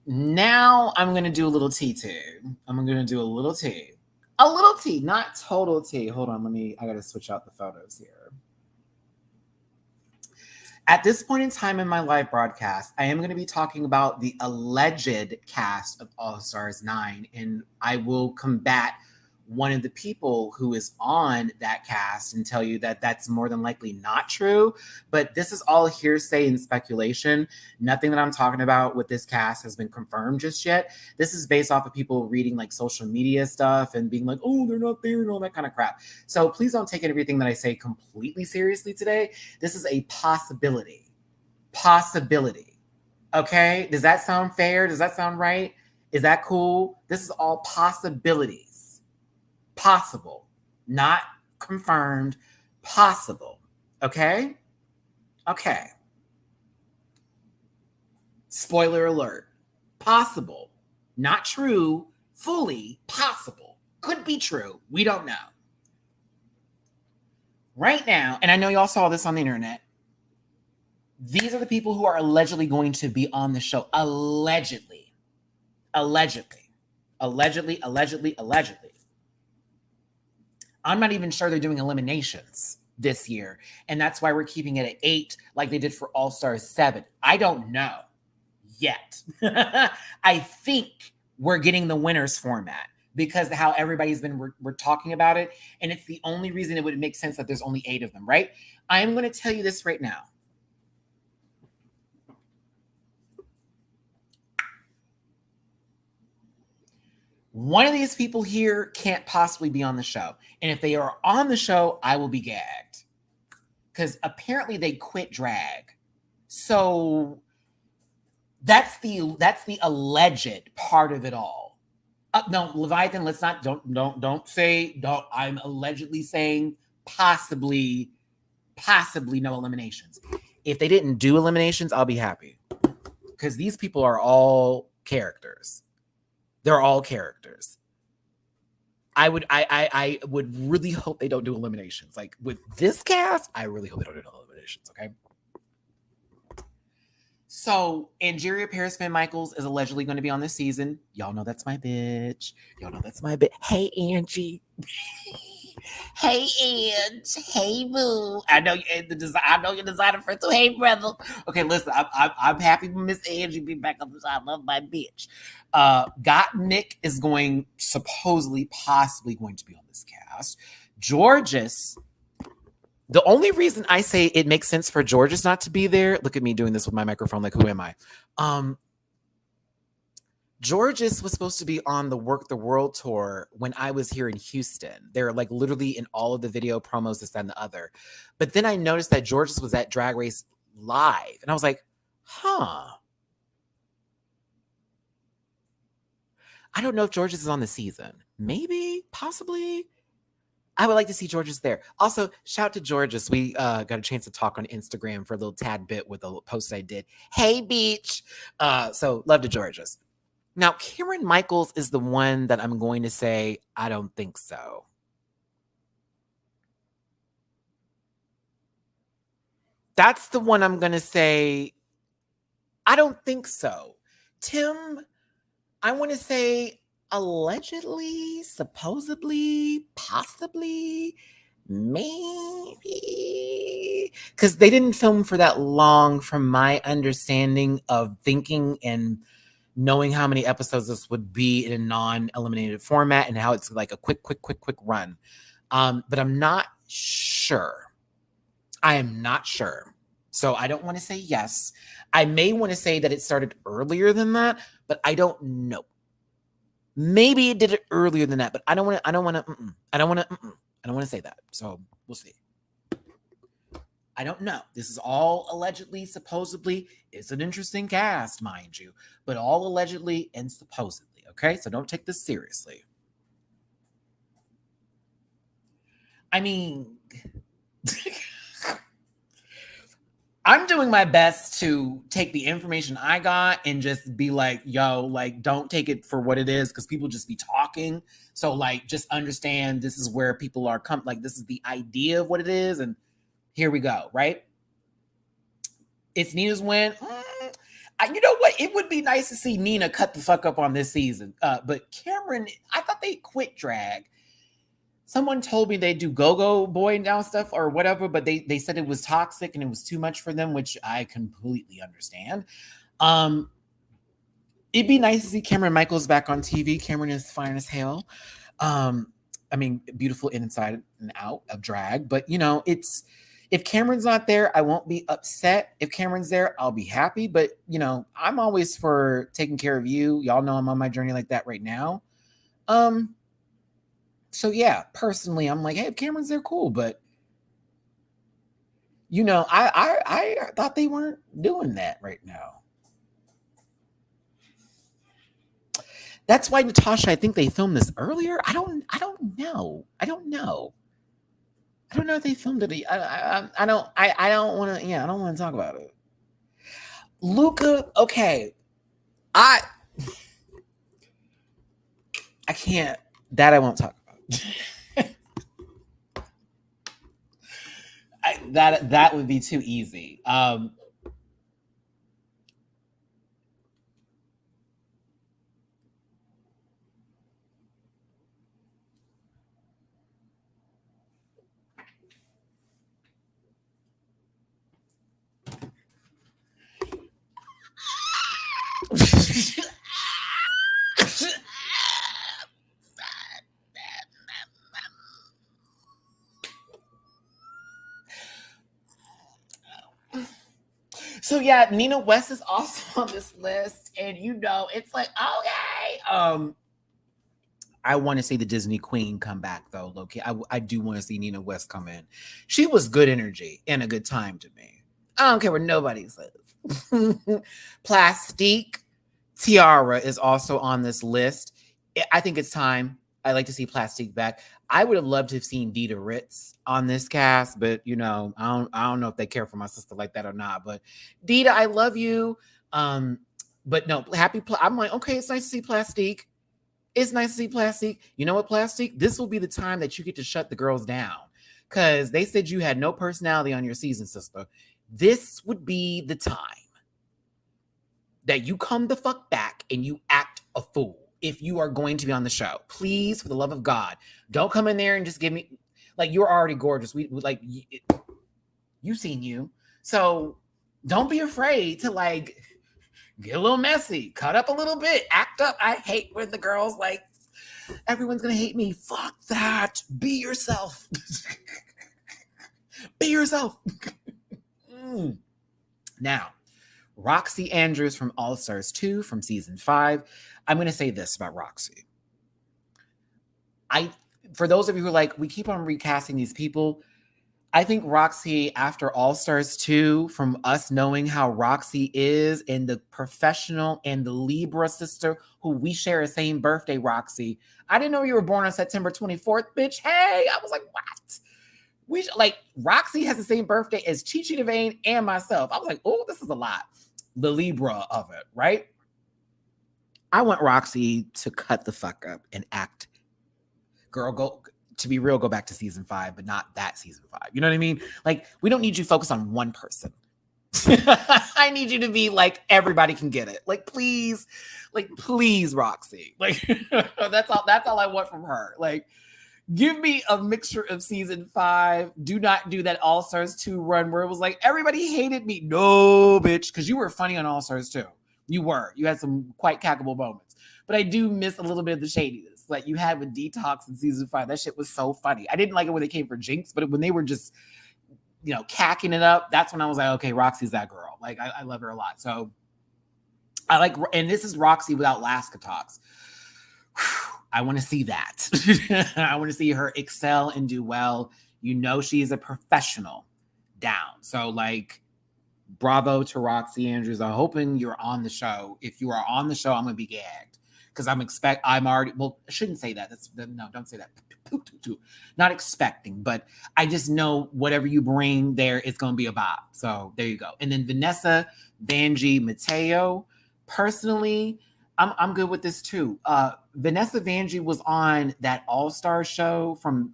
now I'm going to do a little tea too. I'm going to do a little tea. A little tea, not total tea. Hold on, I got to switch out the photos here. At this point in time in my live broadcast, I am going to be talking about the alleged cast of All Stars 9, and I will combat one of the people who is on that cast and tell you that that's more than likely not true. But this is all hearsay and speculation. Nothing that I'm talking about with this cast has been confirmed just yet. This is based off of people reading like social media stuff and being like, oh, they're not there and all that kind of crap. So please don't take everything that I say completely seriously today. This is a possibility. Okay? Does that sound fair? Does that sound right? Is that cool? This is all possibilities. Possible, not confirmed, possible. Okay? Okay. Spoiler alert. Possible, not true, fully possible. Could be true. We don't know. Right now, and I know y'all saw this on the internet, these are the people who are allegedly going to be on the show. Allegedly. I'm not even sure they're doing eliminations this year. And that's why we're keeping it at 8 like they did for All Stars 7. I don't know yet. I think we're getting the winners format because of how everybody's been, we're talking about it. And it's the only reason it would make sense that there's only 8 of them, right? I am going to tell you this right now. One of these people here can't possibly be on the show. And if they are on the show, I will be gagged. Because apparently they quit drag. So that's the alleged part of it all. No, Leviathan, let's not, don't say, don't, I'm allegedly saying possibly no eliminations. If they didn't do eliminations, I'll be happy. Because these people are all characters. They're all characters. I would really hope they don't do eliminations. Like with this cast, I really hope they don't do eliminations, okay? So, Angeria Paris Van Michaels is allegedly going to be on this season. Y'all know that's my bitch. Y'all know that's my bitch. Hey, Angie. Hey, Ange. Hey, boo. I know you're designer for too. Hey, brother. Okay, listen. I'm happy with Miss Angie be back on the side. I love my bitch. Got Nick is possibly going to be on this cast. Georges. The only reason I say it makes sense for Georges not to be there, look at me doing this with my microphone, like, who am I? Georges was supposed to be on the Work the World tour when I was here in Houston. They're like literally in all of the video promos, this, that, and the other. But then I noticed that Georges was at Drag Race Live. And I was like, huh. I don't know if Georges is on the season. Maybe, possibly. I would like to see Georges there. Also, shout out to Georges. We got a chance to talk on Instagram for a little tad bit with a post I did. Hey, beach. So love to Georges. Now, Cameron Michaels is the one that I'm going to say, I don't think so. That's the one I'm going to say, I don't think so. Tim, I want to say allegedly, supposedly, possibly, maybe. Because they didn't film for that long from my understanding of thinking and knowing how many episodes this would be in a non-eliminated format and how it's like a quick run. But I'm not sure. I am not sure. So I don't want to say yes. I may want to say that it started earlier than that, but I don't know. Maybe it did it earlier than that, but I don't want to say that. So we'll see. I don't know. This is all allegedly, supposedly. It's an interesting cast, mind you, but all allegedly and supposedly. Okay, so don't take this seriously. I mean, I'm doing my best to take the information I got and just be like, yo, like, don't take it for what it is, because people just be talking. So, like, just understand this is where people are like, this is the idea of what it is, and here we go, right? It's Nina's win. You know what? It would be nice to see Nina cut the fuck up on this season. But Cameron, I thought they quit drag. Someone told me they do go-go boy and down stuff or whatever, but they said it was toxic and it was too much for them, which I completely understand. It'd be nice to see Cameron Michaels back on TV. Cameron is fine as hell. I mean, beautiful inside and out of drag, but you know, if Cameron's not there, I won't be upset. If Cameron's there, I'll be happy. But you know, I'm always for taking care of you. Y'all know I'm on my journey like that right now. So yeah, personally, I'm like, hey, if Cameron's there, cool. But you know, I thought they weren't doing that right now. That's why, Natasha, I think they filmed this earlier. I don't know. I don't know if they filmed it. I don't want to. Yeah, I don't want to talk about it. Luca, okay. I can't. That I won't talk about. That would be too easy. So yeah, Nina West is also on this list, and you know, it's like, okay. I want to see the Disney Queen come back though, Loki. I do want to see Nina West come in. She was good energy and a good time to me. I don't care what nobody says. Plastique Tiara is also on this list. I think it's time. I like to see Plastique back. I would have loved to have seen Dita Ritz on this cast, but I don't know if they care for my sister like that or not. But Dita, I love you. But no, I'm like, okay, it's nice to see Plastique. It's nice to see Plastique. You know what, Plastique? This will be the time that you get to shut the girls down. Because they said you had no personality on your season, sister. This would be the time that you come the fuck back and you act a fool if you are going to be on the show. Please, for the love of God, don't come in there and just give me, like, you're already gorgeous. You seen you. So don't be afraid to, like, get a little messy, cut up a little bit, act up. I hate when the girls, like, everyone's going to hate me. Fuck that. Be yourself. Be yourself. Now, Roxy Andrews from All Stars 2 from season 5. I'm going to say this about Roxy. For those of you who are like, we keep on recasting these people, I think Roxy, after All Stars 2, from us knowing how Roxy is and the professional and the Libra sister who we share the same birthday, Roxy. I didn't know you were born on September 24th, bitch. Hey, I was like, what? Roxy has the same birthday as Chi Chi DeVayne and myself. I was like, oh, this is a lot. The Libra of it, right? I want Roxy to cut the fuck up and act. Girl, to be real, go back to season 5, but not that season 5. You know what I mean? Like, we don't need you to focus on one person. I need you to be like, everybody can get it. Like, please, Roxy. Like, that's all I want from her. Like, give me a mixture of season 5. Do not do that All Stars 2 run where it was like, everybody hated me. No, bitch, because you were funny on All Stars 2. You were. You had some quite cackable moments. But I do miss a little bit of the shadiness like you had with Detox in season 5. That shit was so funny. I didn't like it when they came for Jinx, but when they were just, cacking it up, that's when I was like, okay, Roxy's that girl. Like, I love her a lot. So I like, and this is Roxy without Laska Talks. I want to see that. I want to see her excel and do well. She's a professional down. So, like, bravo to Roxy Andrews. I'm hoping you're on the show. If you are on the show, I'm going to be gagged. Because I shouldn't say that. No, don't say that. Not expecting, but I just know whatever you bring there, it's going to be a bop. So there you go. And then Vanessa, Vanjie, Mateo. Personally, I'm good with this too. Vanessa Vanjie was on that All-Star show from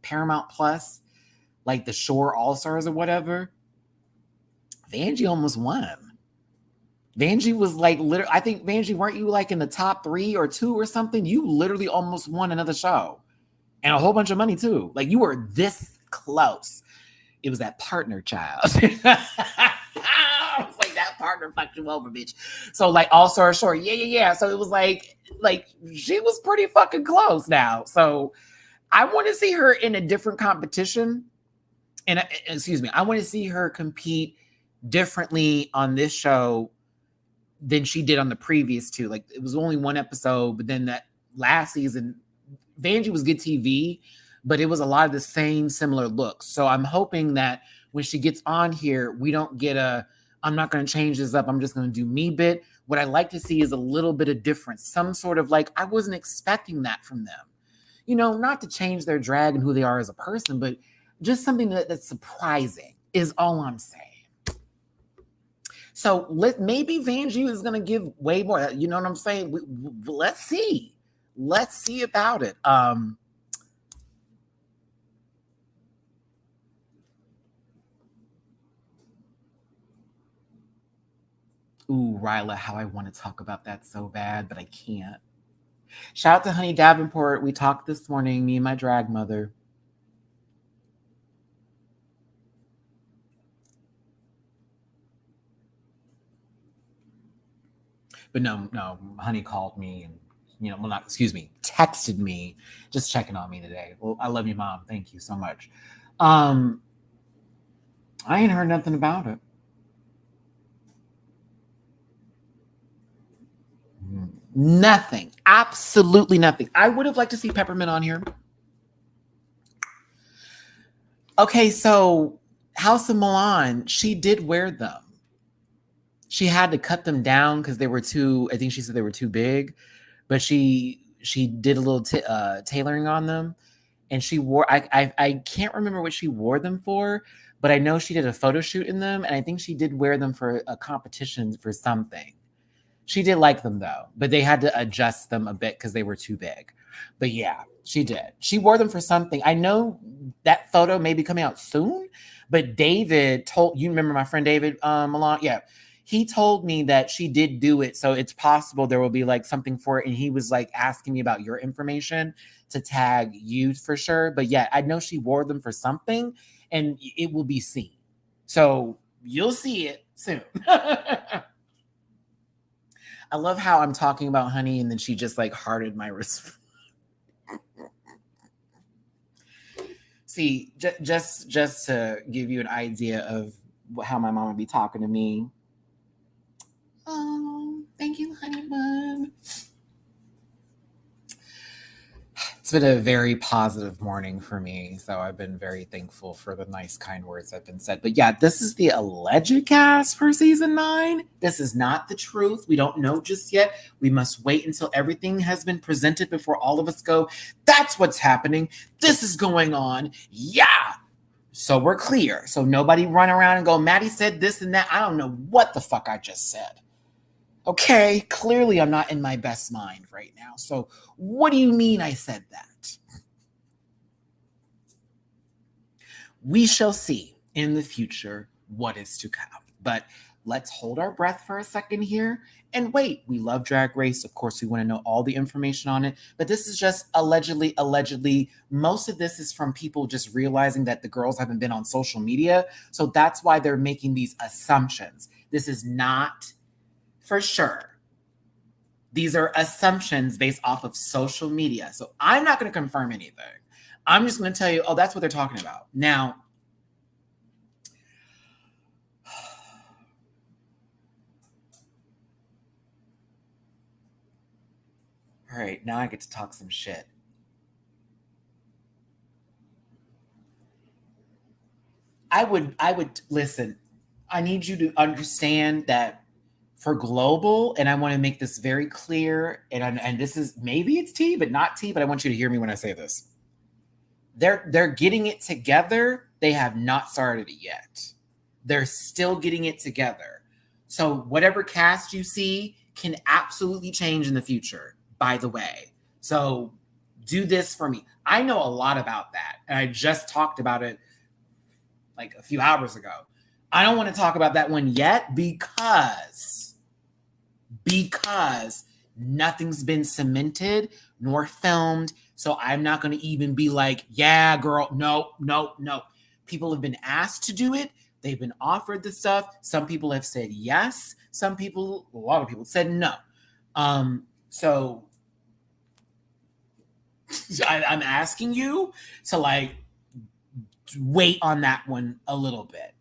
Paramount Plus, like the Shore All-Stars or whatever. Vanjie almost won. Vanjie was like, literally, I think, Vanjie, weren't you like in the top 3 or 2 or something? You literally almost won another show and a whole bunch of money too. Like, you were this close. It was that partner, child. It's like that partner fucked you over, bitch. So, like, All Star Short, yeah. So it was like she was pretty fucking close now. So I want to see her in a different competition. And I want to see her compete differently on this show than she did on the previous 2. Like, it was only 1 episode, but then that last season, Vanjie was good TV, but it was a lot of the same similar looks. So I'm hoping that when she gets on here, we don't get I'm not going to change this up, I'm just going to do me bit. What I like to see is a little bit of difference, some sort of like, I wasn't expecting that from them. Not to change their drag and who they are as a person, but just something that's surprising is all I'm saying. So maybe Vanjie is going to give way more. You know what I'm saying? Let's see. Let's see about it. Ooh, Ryla, how I want to talk about that so bad, but I can't. Shout out to Honey Davenport. We talked this morning, me and my drag mother. But no, Honey called me and, texted me, just checking on me today. Well, I love you, Mom. Thank you so much. I ain't heard nothing about it. Nothing. Absolutely nothing. I would have liked to see Peppermint on here. Okay, so House of Milan, she did wear them. She had to cut them down because they were too, I think she said they were too big, but she she did a little tailoring on them, and she wore. I can't remember what she wore them for, but I know she did a photo shoot in them, and I think she did wear them for a competition for something. She did like them though, but they had to adjust them a bit because they were too big. But yeah, she did. She wore them for something. I know that photo may be coming out soon, but David told you remember my friend David Milan? Yeah. He told me that she did do it. So it's possible there will be like something for it. And he was like asking me about your information to tag you for sure. But yeah, I know she wore them for something and it will be seen. So you'll see it soon. I love how I'm talking about honey and then she just like hearted my response. See, just to give you an idea of how my mom would be talking to me. Oh, thank you, honey bun. It's been a very positive morning for me, so I've been very thankful for the nice, kind words that have been said. But yeah, this is the alleged cast for season 9. This is not the truth. We don't know just yet. We must wait until everything has been presented before all of us go, that's what's happening. This is going on. Yeah. So we're clear. So nobody run around and go, Matty said this and that. I don't know what the fuck I just said. Okay, clearly I'm not in my best mind right now. So what do you mean I said that? We shall see in the future what is to come. But let's hold our breath for a second here and wait. We love Drag Race. Of course, we want to know all the information on it. But this is just allegedly. Most of this is from people just realizing that the girls haven't been on social media. So that's why they're making these assumptions. This is not for sure. These are assumptions based off of social media. So I'm not going to confirm anything. I'm just going to tell you, oh, that's what they're talking about. Now, all right, now I get to talk some shit. I would listen. I need you to understand that for global, and I want to make this very clear, and this is maybe it's tea, but not tea, but I want you to hear me when I say this. They're getting it together. They have not started it yet. They're still getting it together. So whatever cast you see can absolutely change in the future, by the way. So do this for me. I know a lot about that, and I just talked about it like a few hours ago. I don't want to talk about that one yet because nothing's been cemented nor filmed. So I'm not going to even be like, yeah, girl, no. People have been asked to do it. They've been offered the stuff. Some people have said yes. A lot of people said no. So I'm asking you to like wait on that one a little bit.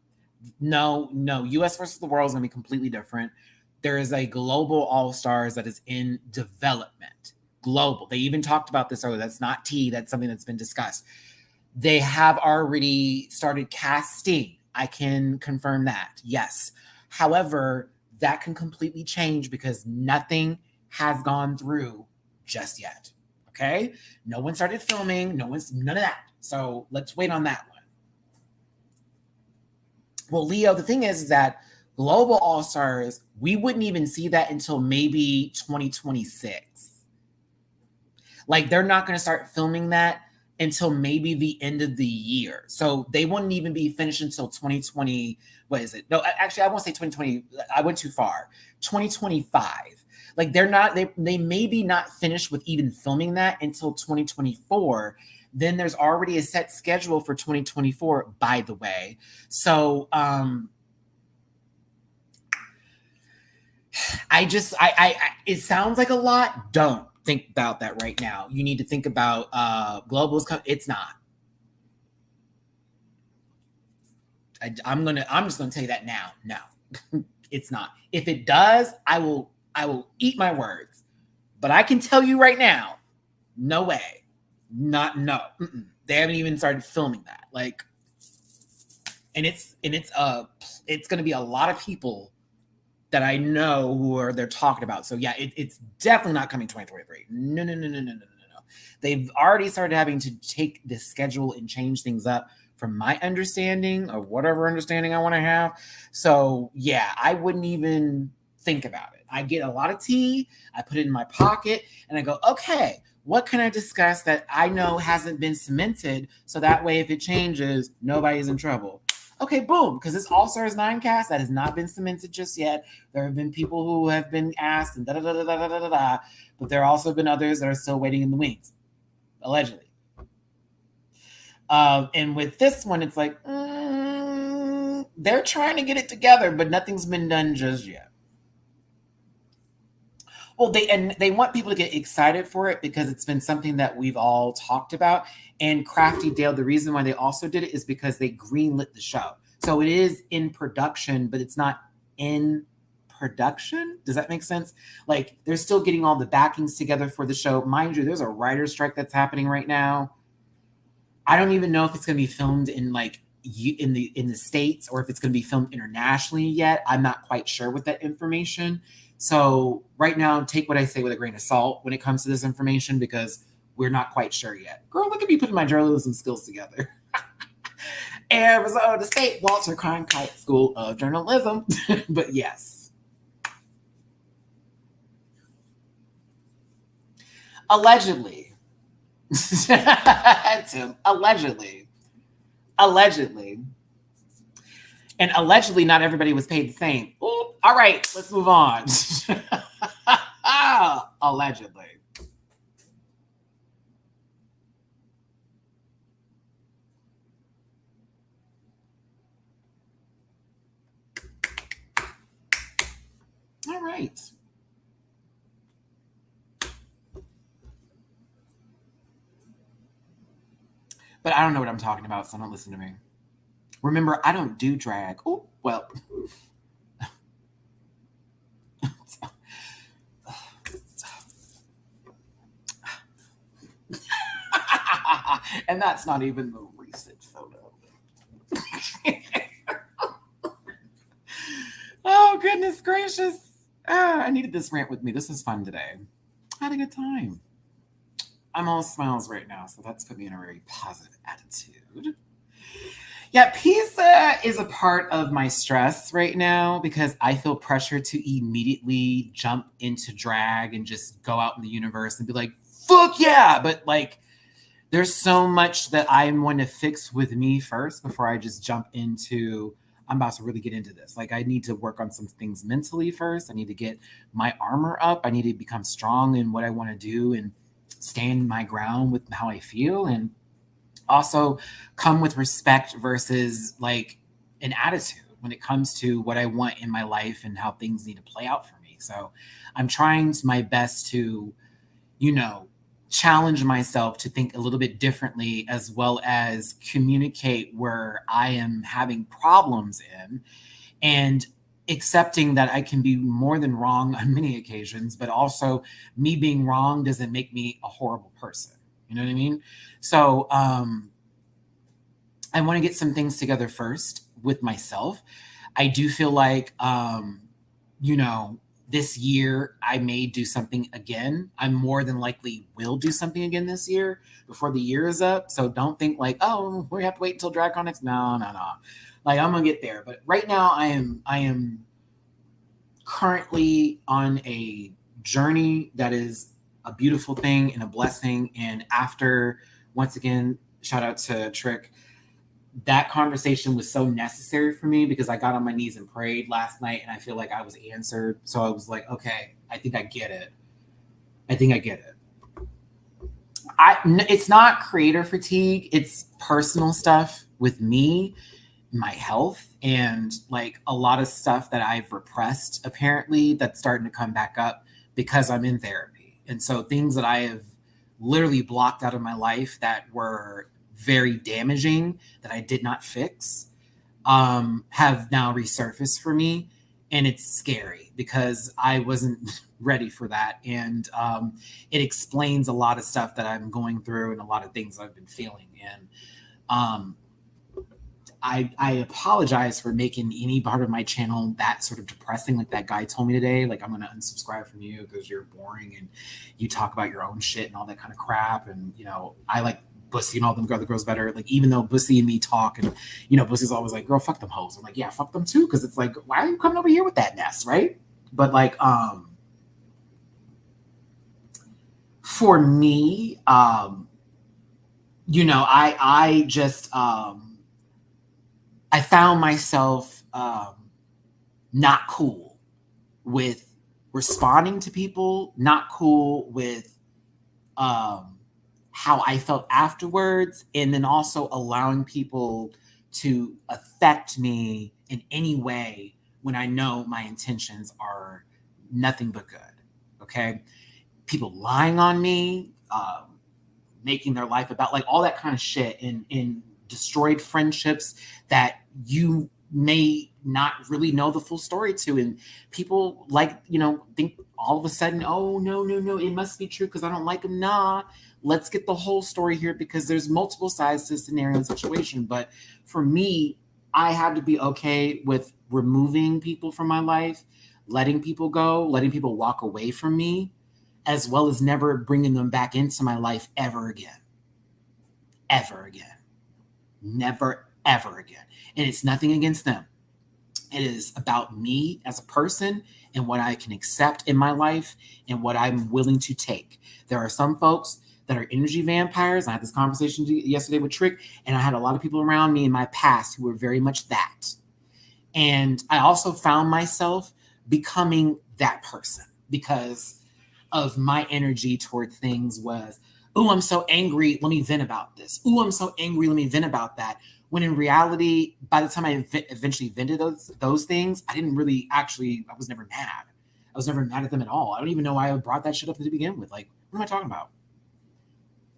No, US versus the world is going to be completely different. There is a global all-stars that is in development. Global. They even talked about this earlier. That's not tea. That's something that's been discussed. They have already started casting. I can confirm that. Yes. However, that can completely change because nothing has gone through just yet. Okay? No one started filming. None of that. So let's wait on that one. Well, Leo, the thing is that Global All-Stars, we wouldn't even see that until maybe 2026. Like, they're not going to start filming that until maybe the end of the year. So they wouldn't even be finished until 2020. What is it? No, actually, I won't say 2020. I went too far. 2025. Like, they may be not finished with even filming that until 2024. Then there's already a set schedule for 2024, by the way. So it sounds like a lot. Don't think about that right now. You need to think about globals. It's not. I'm just gonna tell you that now. No, it's not. If it does, I will eat my words. But I can tell you right now, no way. No. They haven't even started filming that. Like, and it's going to be a lot of people that I know they're talking about. So yeah, it's definitely not coming 2023. No. They've already started having to take the schedule and change things up from my understanding or whatever understanding I want to have. So yeah, I wouldn't even think about it. I get a lot of tea, I put it in my pocket, and I go, okay, what can I discuss that I know hasn't been cemented? So that way, if it changes, nobody's in trouble. Okay, boom, because this All Stars 9 cast that has not been cemented just yet. There have been people who have been asked and da, but there have also been others that are still waiting in the wings, allegedly. And with this one, it's like, they're trying to get it together, but nothing's been done just yet. Well, they want people to get excited for it because it's been something that we've all talked about. And Crafty Dale, the reason why they also did it is because they greenlit the show. So it is in production, but it's not in production. Does that make sense? Like, they're still getting all the backings together for the show. Mind you, there's a writer's strike that's happening right now. I don't even know if it's going to be filmed in the States or if it's going to be filmed internationally yet. I'm not quite sure with that information. So right now, take what I say with a grain of salt when it comes to this information because we're not quite sure yet. Girl, look at me putting my journalism skills together. Arizona State Walter Cronkite School of Journalism. But yes. Allegedly. Tim, allegedly. And allegedly, not everybody was paid the same. Ooh, all right, let's move on. Allegedly. All right. But I don't know what I'm talking about, so don't listen to me. Remember, I don't do drag. Oh, well. And that's not even the recent photo. Oh, goodness gracious. I needed this rant with me. This was fun today. I had a good time. I'm all smiles right now, so that's put me in a very positive attitude. Yeah, pizza is a part of my stress right now because I feel pressure to immediately jump into drag and just go out in the universe and be like, fuck yeah. But like, there's so much that I'm going to fix with me first before I just jump into, I'm about to really get into this. Like, I need to work on some things mentally first. I need to get my armor up. I need to become strong in what I want to do and stand my ground with how I feel. And also come with respect versus like an attitude when it comes to what I want in my life and how things need to play out for me. So I'm trying my best to, challenge myself to think a little bit differently as well as communicate where I am having problems in and accepting that I can be more than wrong on many occasions, but also me being wrong doesn't make me a horrible person. You know what I mean? So I want to get some things together first with myself. I do feel like, this year I may do something again. I more than likely will do something again this year before the year is up. So don't think like, oh, we have to wait until DragCon next. No. Like, I'm gonna get there. But right now I am currently on a journey that is a beautiful thing and a blessing. And after, once again, shout out to Trick, that conversation was so necessary for me because I got on my knees and prayed last night and I feel like I was answered. So I was like, okay, I think I get it. It's not creator fatigue. It's personal stuff with me, my health, and like a lot of stuff that I've repressed apparently that's starting to come back up because I'm in therapy. And so things that I have literally blocked out of my life that were very damaging that I did not fix have now resurfaced for me. And it's scary because I wasn't ready for that. And it explains a lot of stuff that I'm going through and a lot of things I've been feeling. And I apologize for making any part of my channel that sort of depressing. Like that guy told me today, like, I'm going to unsubscribe from you because you're boring and you talk about your own shit and all that kind of crap. And, you know, I like Bussy and all them the girls better. Like, even though Bussy and me talk and, you know, Bussy's always like, girl, fuck them hoes. I'm like, yeah, fuck them too. Cause it's like, why are you coming over here with that mess? Right. But like, for me, you know, I just, I found myself not cool with responding to people, not cool with how I felt afterwards, and then also allowing people to affect me in any way when I know my intentions are nothing but good. Okay. People lying on me, making their life about like all that kind of shit, in destroyed friendships that you may not really know the full story to. And people, like, you know, think all of a sudden, oh, no, it must be true because I don't like him. Nah, let's get the whole story here, because there's multiple sides to the scenario and situation. But for me, I had to be okay with removing people from my life, letting people go, letting people walk away from me, as well as never bringing them back into my life ever again. Ever again. Never, ever again. And it's nothing against them. It is about me as a person and what I can accept in my life and what I'm willing to take. There are some folks that are energy vampires. I had this conversation yesterday with Trick, and I had a lot of people around me in my past who were very much that. And I also found myself becoming that person because of my energy toward things was, oh, I'm so angry, let me vent about this. Oh, I'm so angry, let me vent about that. When in reality, by the time I eventually vented those things, I didn't really actually, I was never mad. I was never mad at them at all. I don't even know why I brought that shit up to begin with. Like, what am I talking about?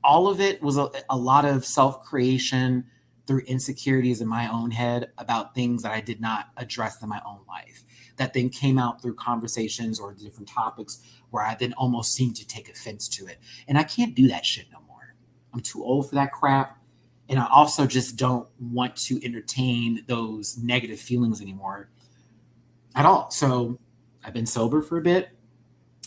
All of it was a lot of self-creation through insecurities in my own head about things that I did not address in my own life, that then came out through conversations or different topics where I then almost seemed to take offense to it. And I can't do that shit no more. I'm too old for that crap. And I also just don't want to entertain those negative feelings anymore at all. So I've been sober for a bit.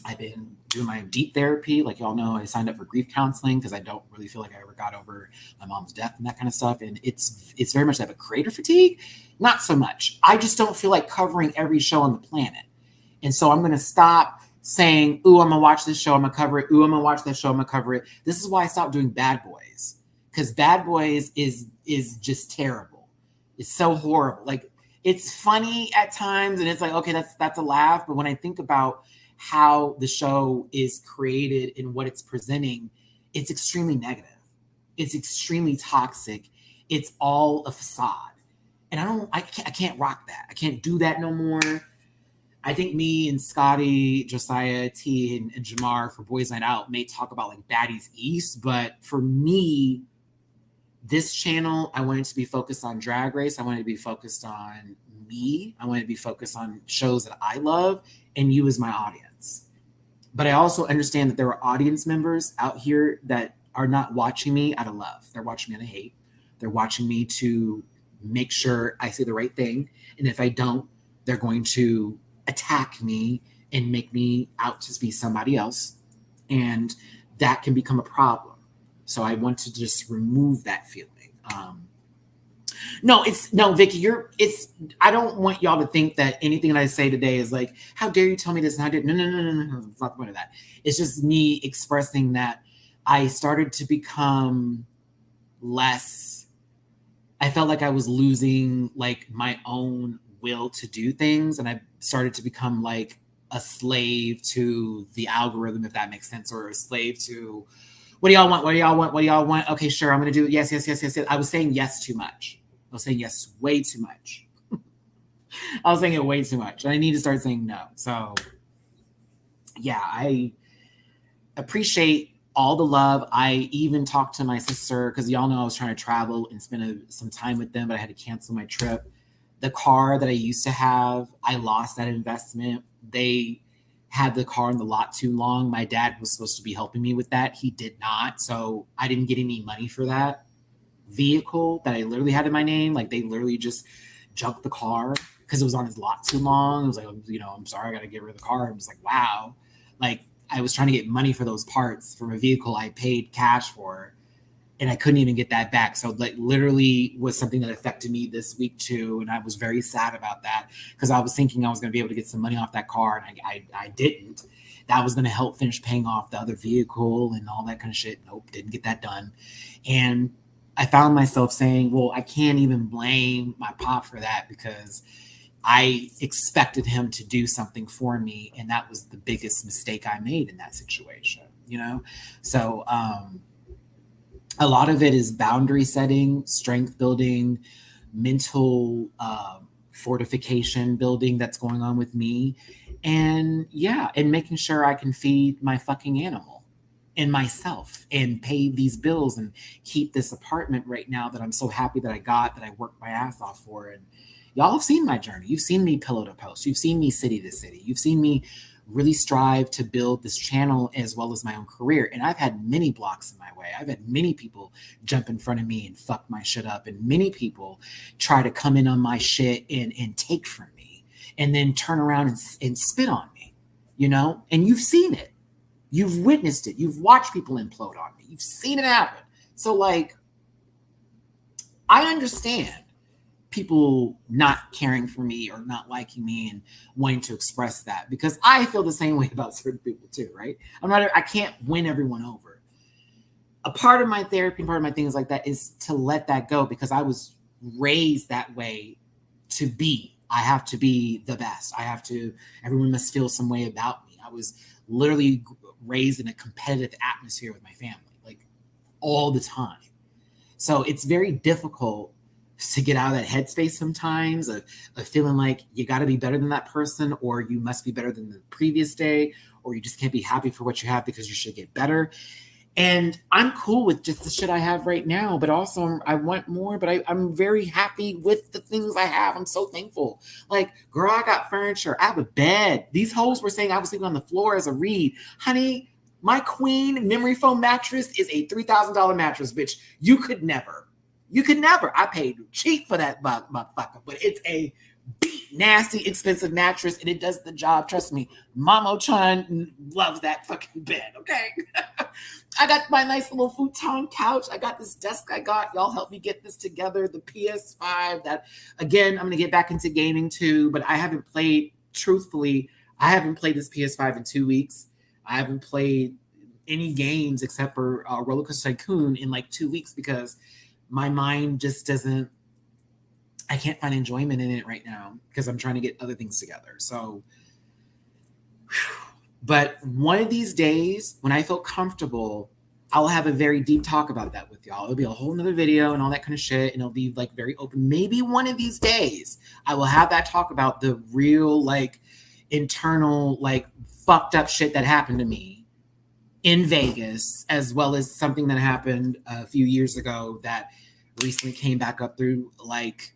I've been doing my deep therapy. Like y'all know, I signed up for grief counseling because I don't really feel like I ever got over my mom's death and that kind of stuff. And it's very much that, but creator fatigue, not so much. I just don't feel like covering every show on the planet. And so I'm going to stop saying, ooh, I'm going to watch this show, I'm going to cover it. Ooh, I'm going to watch that show, I'm going to cover it. This is why I stopped doing Bad Boys, because Bad Boys is just terrible. It's so horrible. Like, it's funny at times and it's like, okay, that's a laugh. But when I think about how the show is created and what it's presenting, it's extremely negative. It's extremely toxic. It's all a facade. And I can't rock that. I can't do that no more. I think me and Scotty, Josiah, T, and Jamar for Boys Night Out may talk about like Baddies East, but for me, this channel, I wanted to be focused on Drag Race. I wanted to be focused on me. I wanted to be focused on shows that I love and you as my audience. But I also understand that there are audience members out here that are not watching me out of love. They're watching me out of hate. They're watching me to make sure I say the right thing. And if I don't, they're going to attack me and make me out to be somebody else. And that can become a problem. So I want to just remove that feeling. No, Vicky, I don't want y'all to think that anything that I say today is like, how dare you tell me this? And how did, no. It's not the point of that. It's just me expressing that I started to become less, I felt like I was losing like my own will to do things. And I started to become like a slave to the algorithm, if that makes sense, or a slave to, what do y'all want? What do y'all want? What do y'all want? Okay, sure. I'm going to do it. Yes. I was saying yes too much. I was saying yes way too much. I was saying it way too much. And I need to start saying no. So yeah, I appreciate all the love. I even talked to my sister because y'all know I was trying to travel and spend some time with them, but I had to cancel my trip. The car that I used to have, I lost that investment. They had the car in the lot too long. My dad was supposed to be helping me with that. He did not. So I didn't get any money for that. vehicle that I literally had in my name. Like they literally just junked the car because it was on his lot too long. It was like, I'm sorry, I got to get rid of the car. I was like, wow. Like I was trying to get money for those parts from a vehicle I paid cash for, and I couldn't even get that back. So like literally was something that affected me this week too. And I was very sad about that because I was thinking I was going to be able to get some money off that car, and I didn't. That was going to help finish paying off the other vehicle and all that kind of shit. Nope, didn't get that done. And I found myself saying, well, I can't even blame my pop for that because I expected him to do something for me. And that was the biggest mistake I made in that situation, So a lot of it is boundary setting, strength building, mental fortification building that's going on with me. And and making sure I can feed my fucking animal and myself and pay these bills and keep this apartment right now that I'm so happy that I got, that I worked my ass off for. And y'all have seen my journey. You've seen me pillow to post. You've seen me city to city. You've seen me really strive to build this channel as well as my own career. And I've had many blocks in my way. I've had many people jump in front of me and fuck my shit up. And many people try to come in on my shit and take from me and then turn around and spit on me, and you've seen it. You've witnessed it. You've watched people implode on me. You've seen it happen. So like, I understand people not caring for me or not liking me and wanting to express that, because I feel the same way about certain people too, right? I can't win everyone over. A part of my therapy, part of my things like that is to let that go, because I was raised that way to be. I have to be the best. Everyone must feel some way about me. I was literally raised in a competitive atmosphere with my family, like all the time. So it's very difficult to get out of that headspace sometimes of feeling like you got to be better than that person, or you must be better than the previous day, or you just can't be happy for what you have because you should get better. And I'm cool with just the shit I have right now, but also I want more, but I'm very happy with the things I have. I'm so thankful. Like, girl, I got furniture. I have a bed. These hoes were saying I was sleeping on the floor as a reed. Honey, my queen memory foam mattress is a $3,000 mattress, bitch. You could never. I paid cheap for that motherfucker, but it's a nasty, expensive mattress, and it does the job. Trust me, Mamo-chan loves that fucking bed, okay? I got my nice little futon couch. I got this desk I got. Y'all help me get this together. The PS5 that, again, I'm going to get back into gaming too, but I haven't played this PS5 in 2 weeks. I haven't played any games except for Roller Coaster Tycoon in like 2 weeks because my mind just doesn't, I can't find enjoyment in it right now because I'm trying to get other things together. So, but one of these days when I feel comfortable, I'll have a very deep talk about that with y'all. It'll be a whole nother video and all that kind of shit. And it'll be like very open. Maybe one of these days I will have that talk about the real, like, internal, like, fucked up shit that happened to me in Vegas, as well as something that happened a few years ago that recently came back up through, like,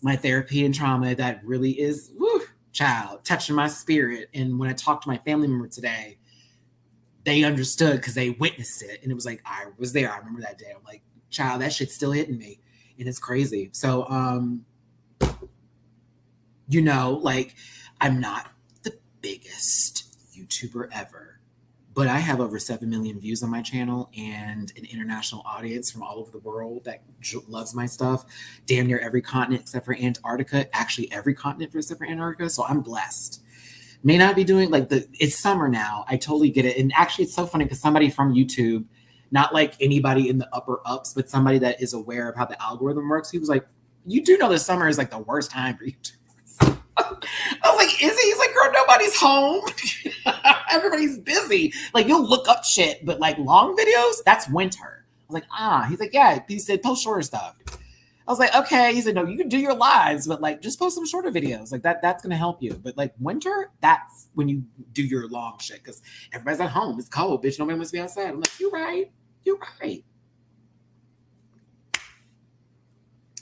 my therapy and trauma that really is, touching my spirit. And when I talked to my family member today, they understood because they witnessed it. And it was like, I was there. I remember that day. I'm like, child, that shit's still hitting me. And it's crazy. So, like, I'm not the biggest YouTuber ever, but I have over 7 million views on my channel and an international audience from all over the world that loves my stuff. Damn near every continent except for Antarctica. Actually, every continent except for Antarctica. So I'm blessed. May not be doing it's summer now. I totally get it. And actually, it's so funny because somebody from YouTube, not like anybody in the upper ups, but somebody that is aware of how the algorithm works, he was like, you do know the summer is like the worst time for YouTubers. I was like, is he? He's like, girl, nobody's home. Everybody's busy. Like, you'll look up shit, but like long videos, that's winter. I was like, He's like, yeah. He said, post shorter stuff. I was like, okay. He said, no, you can do your lives, but like, just post some shorter videos. Like that's going to help you. But like winter, that's when you do your long shit because everybody's at home. It's cold, bitch. Nobody wants to be outside. I'm like, you're right.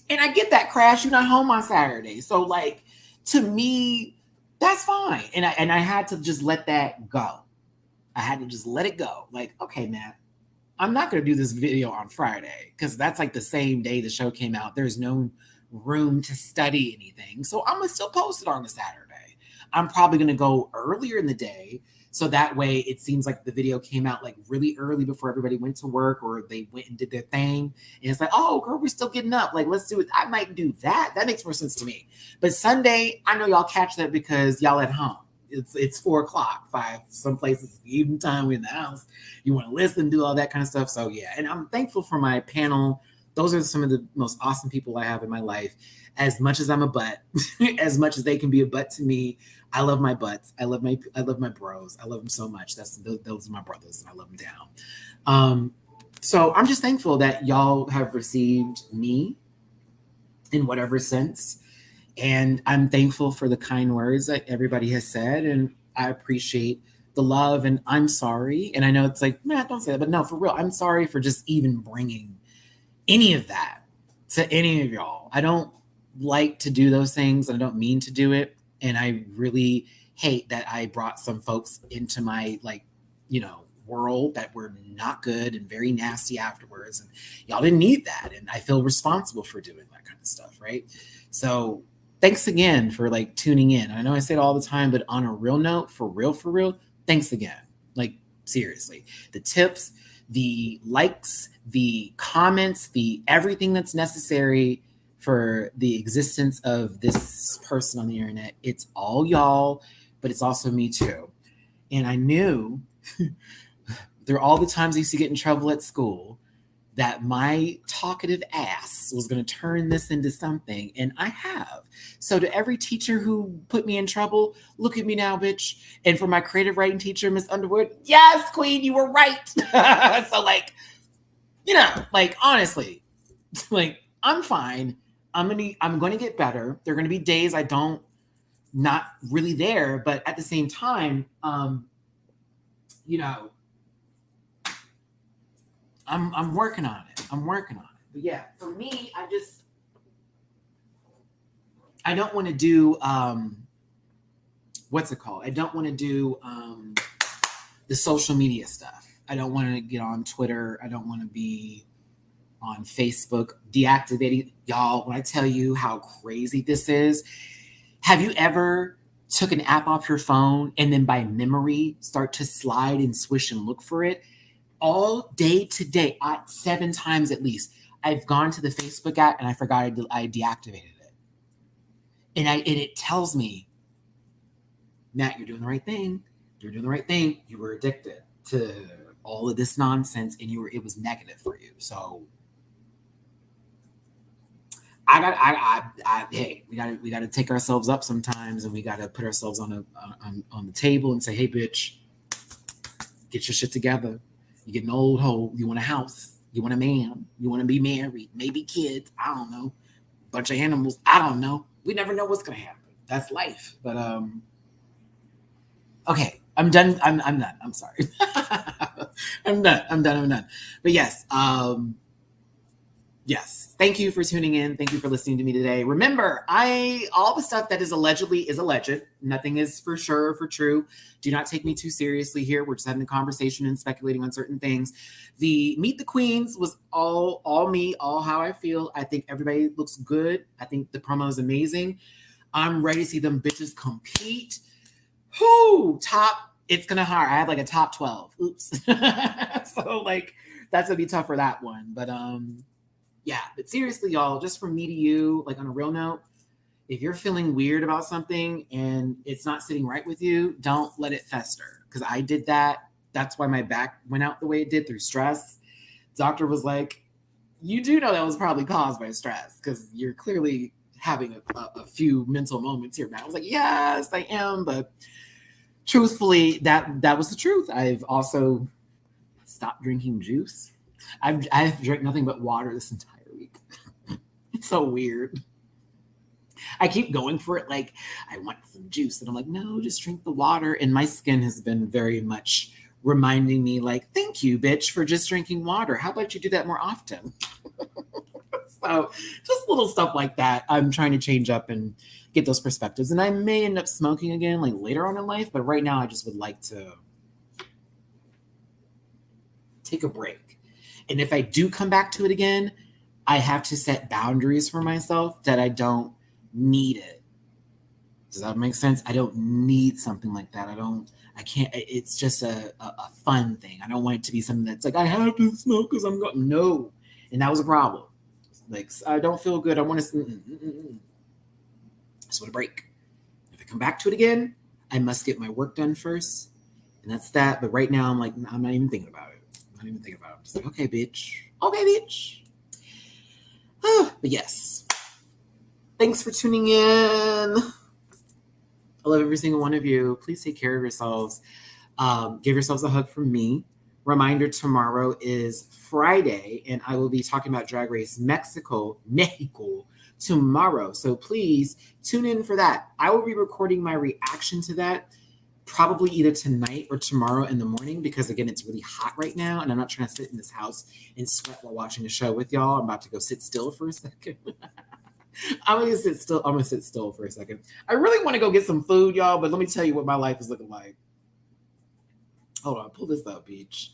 And I get that, Crash. You're not home on Saturday. So like, to me, that's fine. And I had to just let that go. I had to just let it go. Like, okay, man, I'm not going to do this video on Friday because that's like the same day the show came out. There's no room to study anything. So I'm going to still post it on a Saturday. I'm probably going to go earlier in the day. So that way it seems like the video came out like really early before everybody went to work or they went and did their thing. And it's like, oh, girl, we're still getting up. Like, let's do it. I might do that. That makes more sense to me. But Sunday, I know y'all catch that because y'all at home. It's 4:00, 5, some places, even time we're in the house. You want to listen, do all that kind of stuff. So yeah, and I'm thankful for my panel. Those are some of the most awesome people I have in my life. As much as I'm a butt, as much as they can be a butt to me, I love my butts. I love my bros. I love them so much. Those are my brothers, and I love them down. So I'm just thankful that y'all have received me in whatever sense. And I'm thankful for the kind words that everybody has said. And I appreciate the love. And I'm sorry. And I know it's like, man, don't say that. But no, for real, I'm sorry for just even bringing any of that to any of y'all. I don't like to do those things. I don't mean to do it. And I really hate that I brought some folks into my, world that were not good and very nasty afterwards. And y'all didn't need that. And I feel responsible for doing that kind of stuff, right? So thanks again for tuning in. I know I say it all the time, but on a real note, for real, thanks again. Seriously, the tips, the likes, the comments, the everything that's necessary for the existence of this person on the internet. It's all y'all, but it's also me too. And I knew there are all the times I used to get in trouble at school that my talkative ass was going to turn this into something. And I have. So to every teacher who put me in trouble, look at me now, bitch. And for my creative writing teacher, Miss Underwood, yes, queen, you were right. So honestly, I'm fine. I'm going to get better. There are going to be days I don't, not really there, but at the same time, I'm working on it. But yeah, for me, I don't want to do, what's it called? I don't want to do the social media stuff. I don't want to get on Twitter. I don't want to be on Facebook, deactivating. Y'all, when I tell you how crazy this is, have you ever took an app off your phone and then by memory start to slide and swish and look for it? All day today, 7 times at least, I've gone to the Facebook app and I forgot I deactivated it. And it tells me, Matt, you're doing the right thing. You're doing the right thing. You were addicted to all of this nonsense and it was negative for you. So hey, we got to take ourselves up sometimes, and we got to put ourselves on the table and say, hey, bitch, get your shit together. You get an old hoe. You want a house. You want a man. You want to be married. Maybe kids. I don't know. Bunch of animals. I don't know. We never know what's going to happen. That's life. But, okay. I'm done. I'm done. I'm sorry. I'm done. But yes. Yes. Thank you for tuning in. Thank you for listening to me today. Remember, all the stuff that is allegedly is alleged. Nothing is for sure or for true. Do not take me too seriously here. We're just having a conversation and speculating on certain things. The Meet the Queens was all me, all how I feel. I think everybody looks good. I think the promo is amazing. I'm ready to see them bitches compete. It's gonna hard. I have a top 12. Oops. So that's gonna be tough for that one. But yeah, but seriously, y'all, just from me to you, on a real note, if you're feeling weird about something and it's not sitting right with you, don't let it fester. Because I did that. That's why my back went out the way it did through stress. Doctor was like, you do know that was probably caused by stress because you're clearly having a few mental moments here. I was like, yes, I am. But truthfully, that was the truth. I've also stopped drinking juice. I've drank nothing but water this entire week. It's so weird. I keep going for it. I want some juice. And I'm like, no, just drink the water. And my skin has been very much reminding me thank you, bitch, for just drinking water. How about you do that more often? So just little stuff like that. I'm trying to change up and get those perspectives. And I may end up smoking again later on in life. But right now I just would like to take a break And if I do come back to it again, I have to set boundaries for myself that I don't need it. Does that make sense? I don't need something like that. I can't, it's just a fun thing. I don't want it to be something that's like, I have to smoke because I'm going, no. And that was a problem. Like, I don't feel good. I want to, I just want to break. If I come back to it again, I must get my work done first. And that's that. But right now, I'm like, I'm not even thinking about it. I'm not even thinking about it. I'm just like, okay, bitch. Okay, bitch. But yes. Thanks for tuning in. I love every single one of you. Please take care of yourselves. Give yourselves a hug from me. Reminder, tomorrow is Friday, and I will be talking about Drag Race Mexico tomorrow. So please tune in for that. I will be recording my reaction to that probably either tonight or tomorrow in the morning, because again, it's really hot right now, and I'm not trying to sit in this house and sweat while watching a show with y'all. I'm about to go sit still for a second. I'm gonna sit still for a second. I really want to go get some food, y'all, but let me tell you what my life is looking like. Hold on, pull this up, Beach.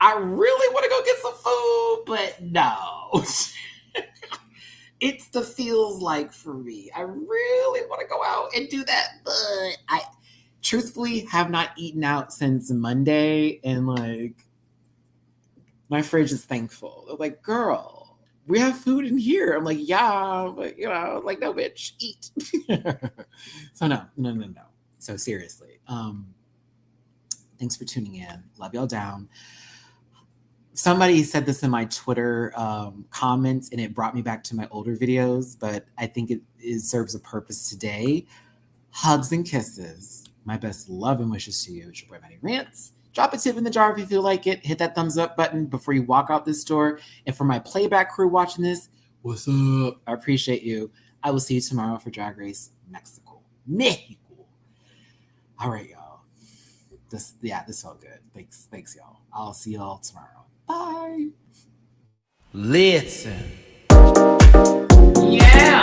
I really want to go get some food, but no. It's the feels like for me. I really want to go out and do that, but I truthfully have not eaten out since Monday, and like my fridge is thankful. They're like, girl, we have food in here. I'm like, yeah, but like, no, bitch, eat. So no. So seriously, thanks for tuning in. Love y'all down. Somebody said this in my Twitter comments, and it brought me back to my older videos, but I think it serves a purpose today. Hugs and kisses. My best love and wishes to you. It's your boy, Matty Rants. Drop a tip in the jar if you feel like it. Hit that thumbs up button before you walk out this door. And for my playback crew watching this, what's up? I appreciate you. I will see you tomorrow for Drag Race Mexico. All right, y'all. This felt good. Thanks, y'all. I'll see y'all tomorrow. Bye. Listen. Yeah.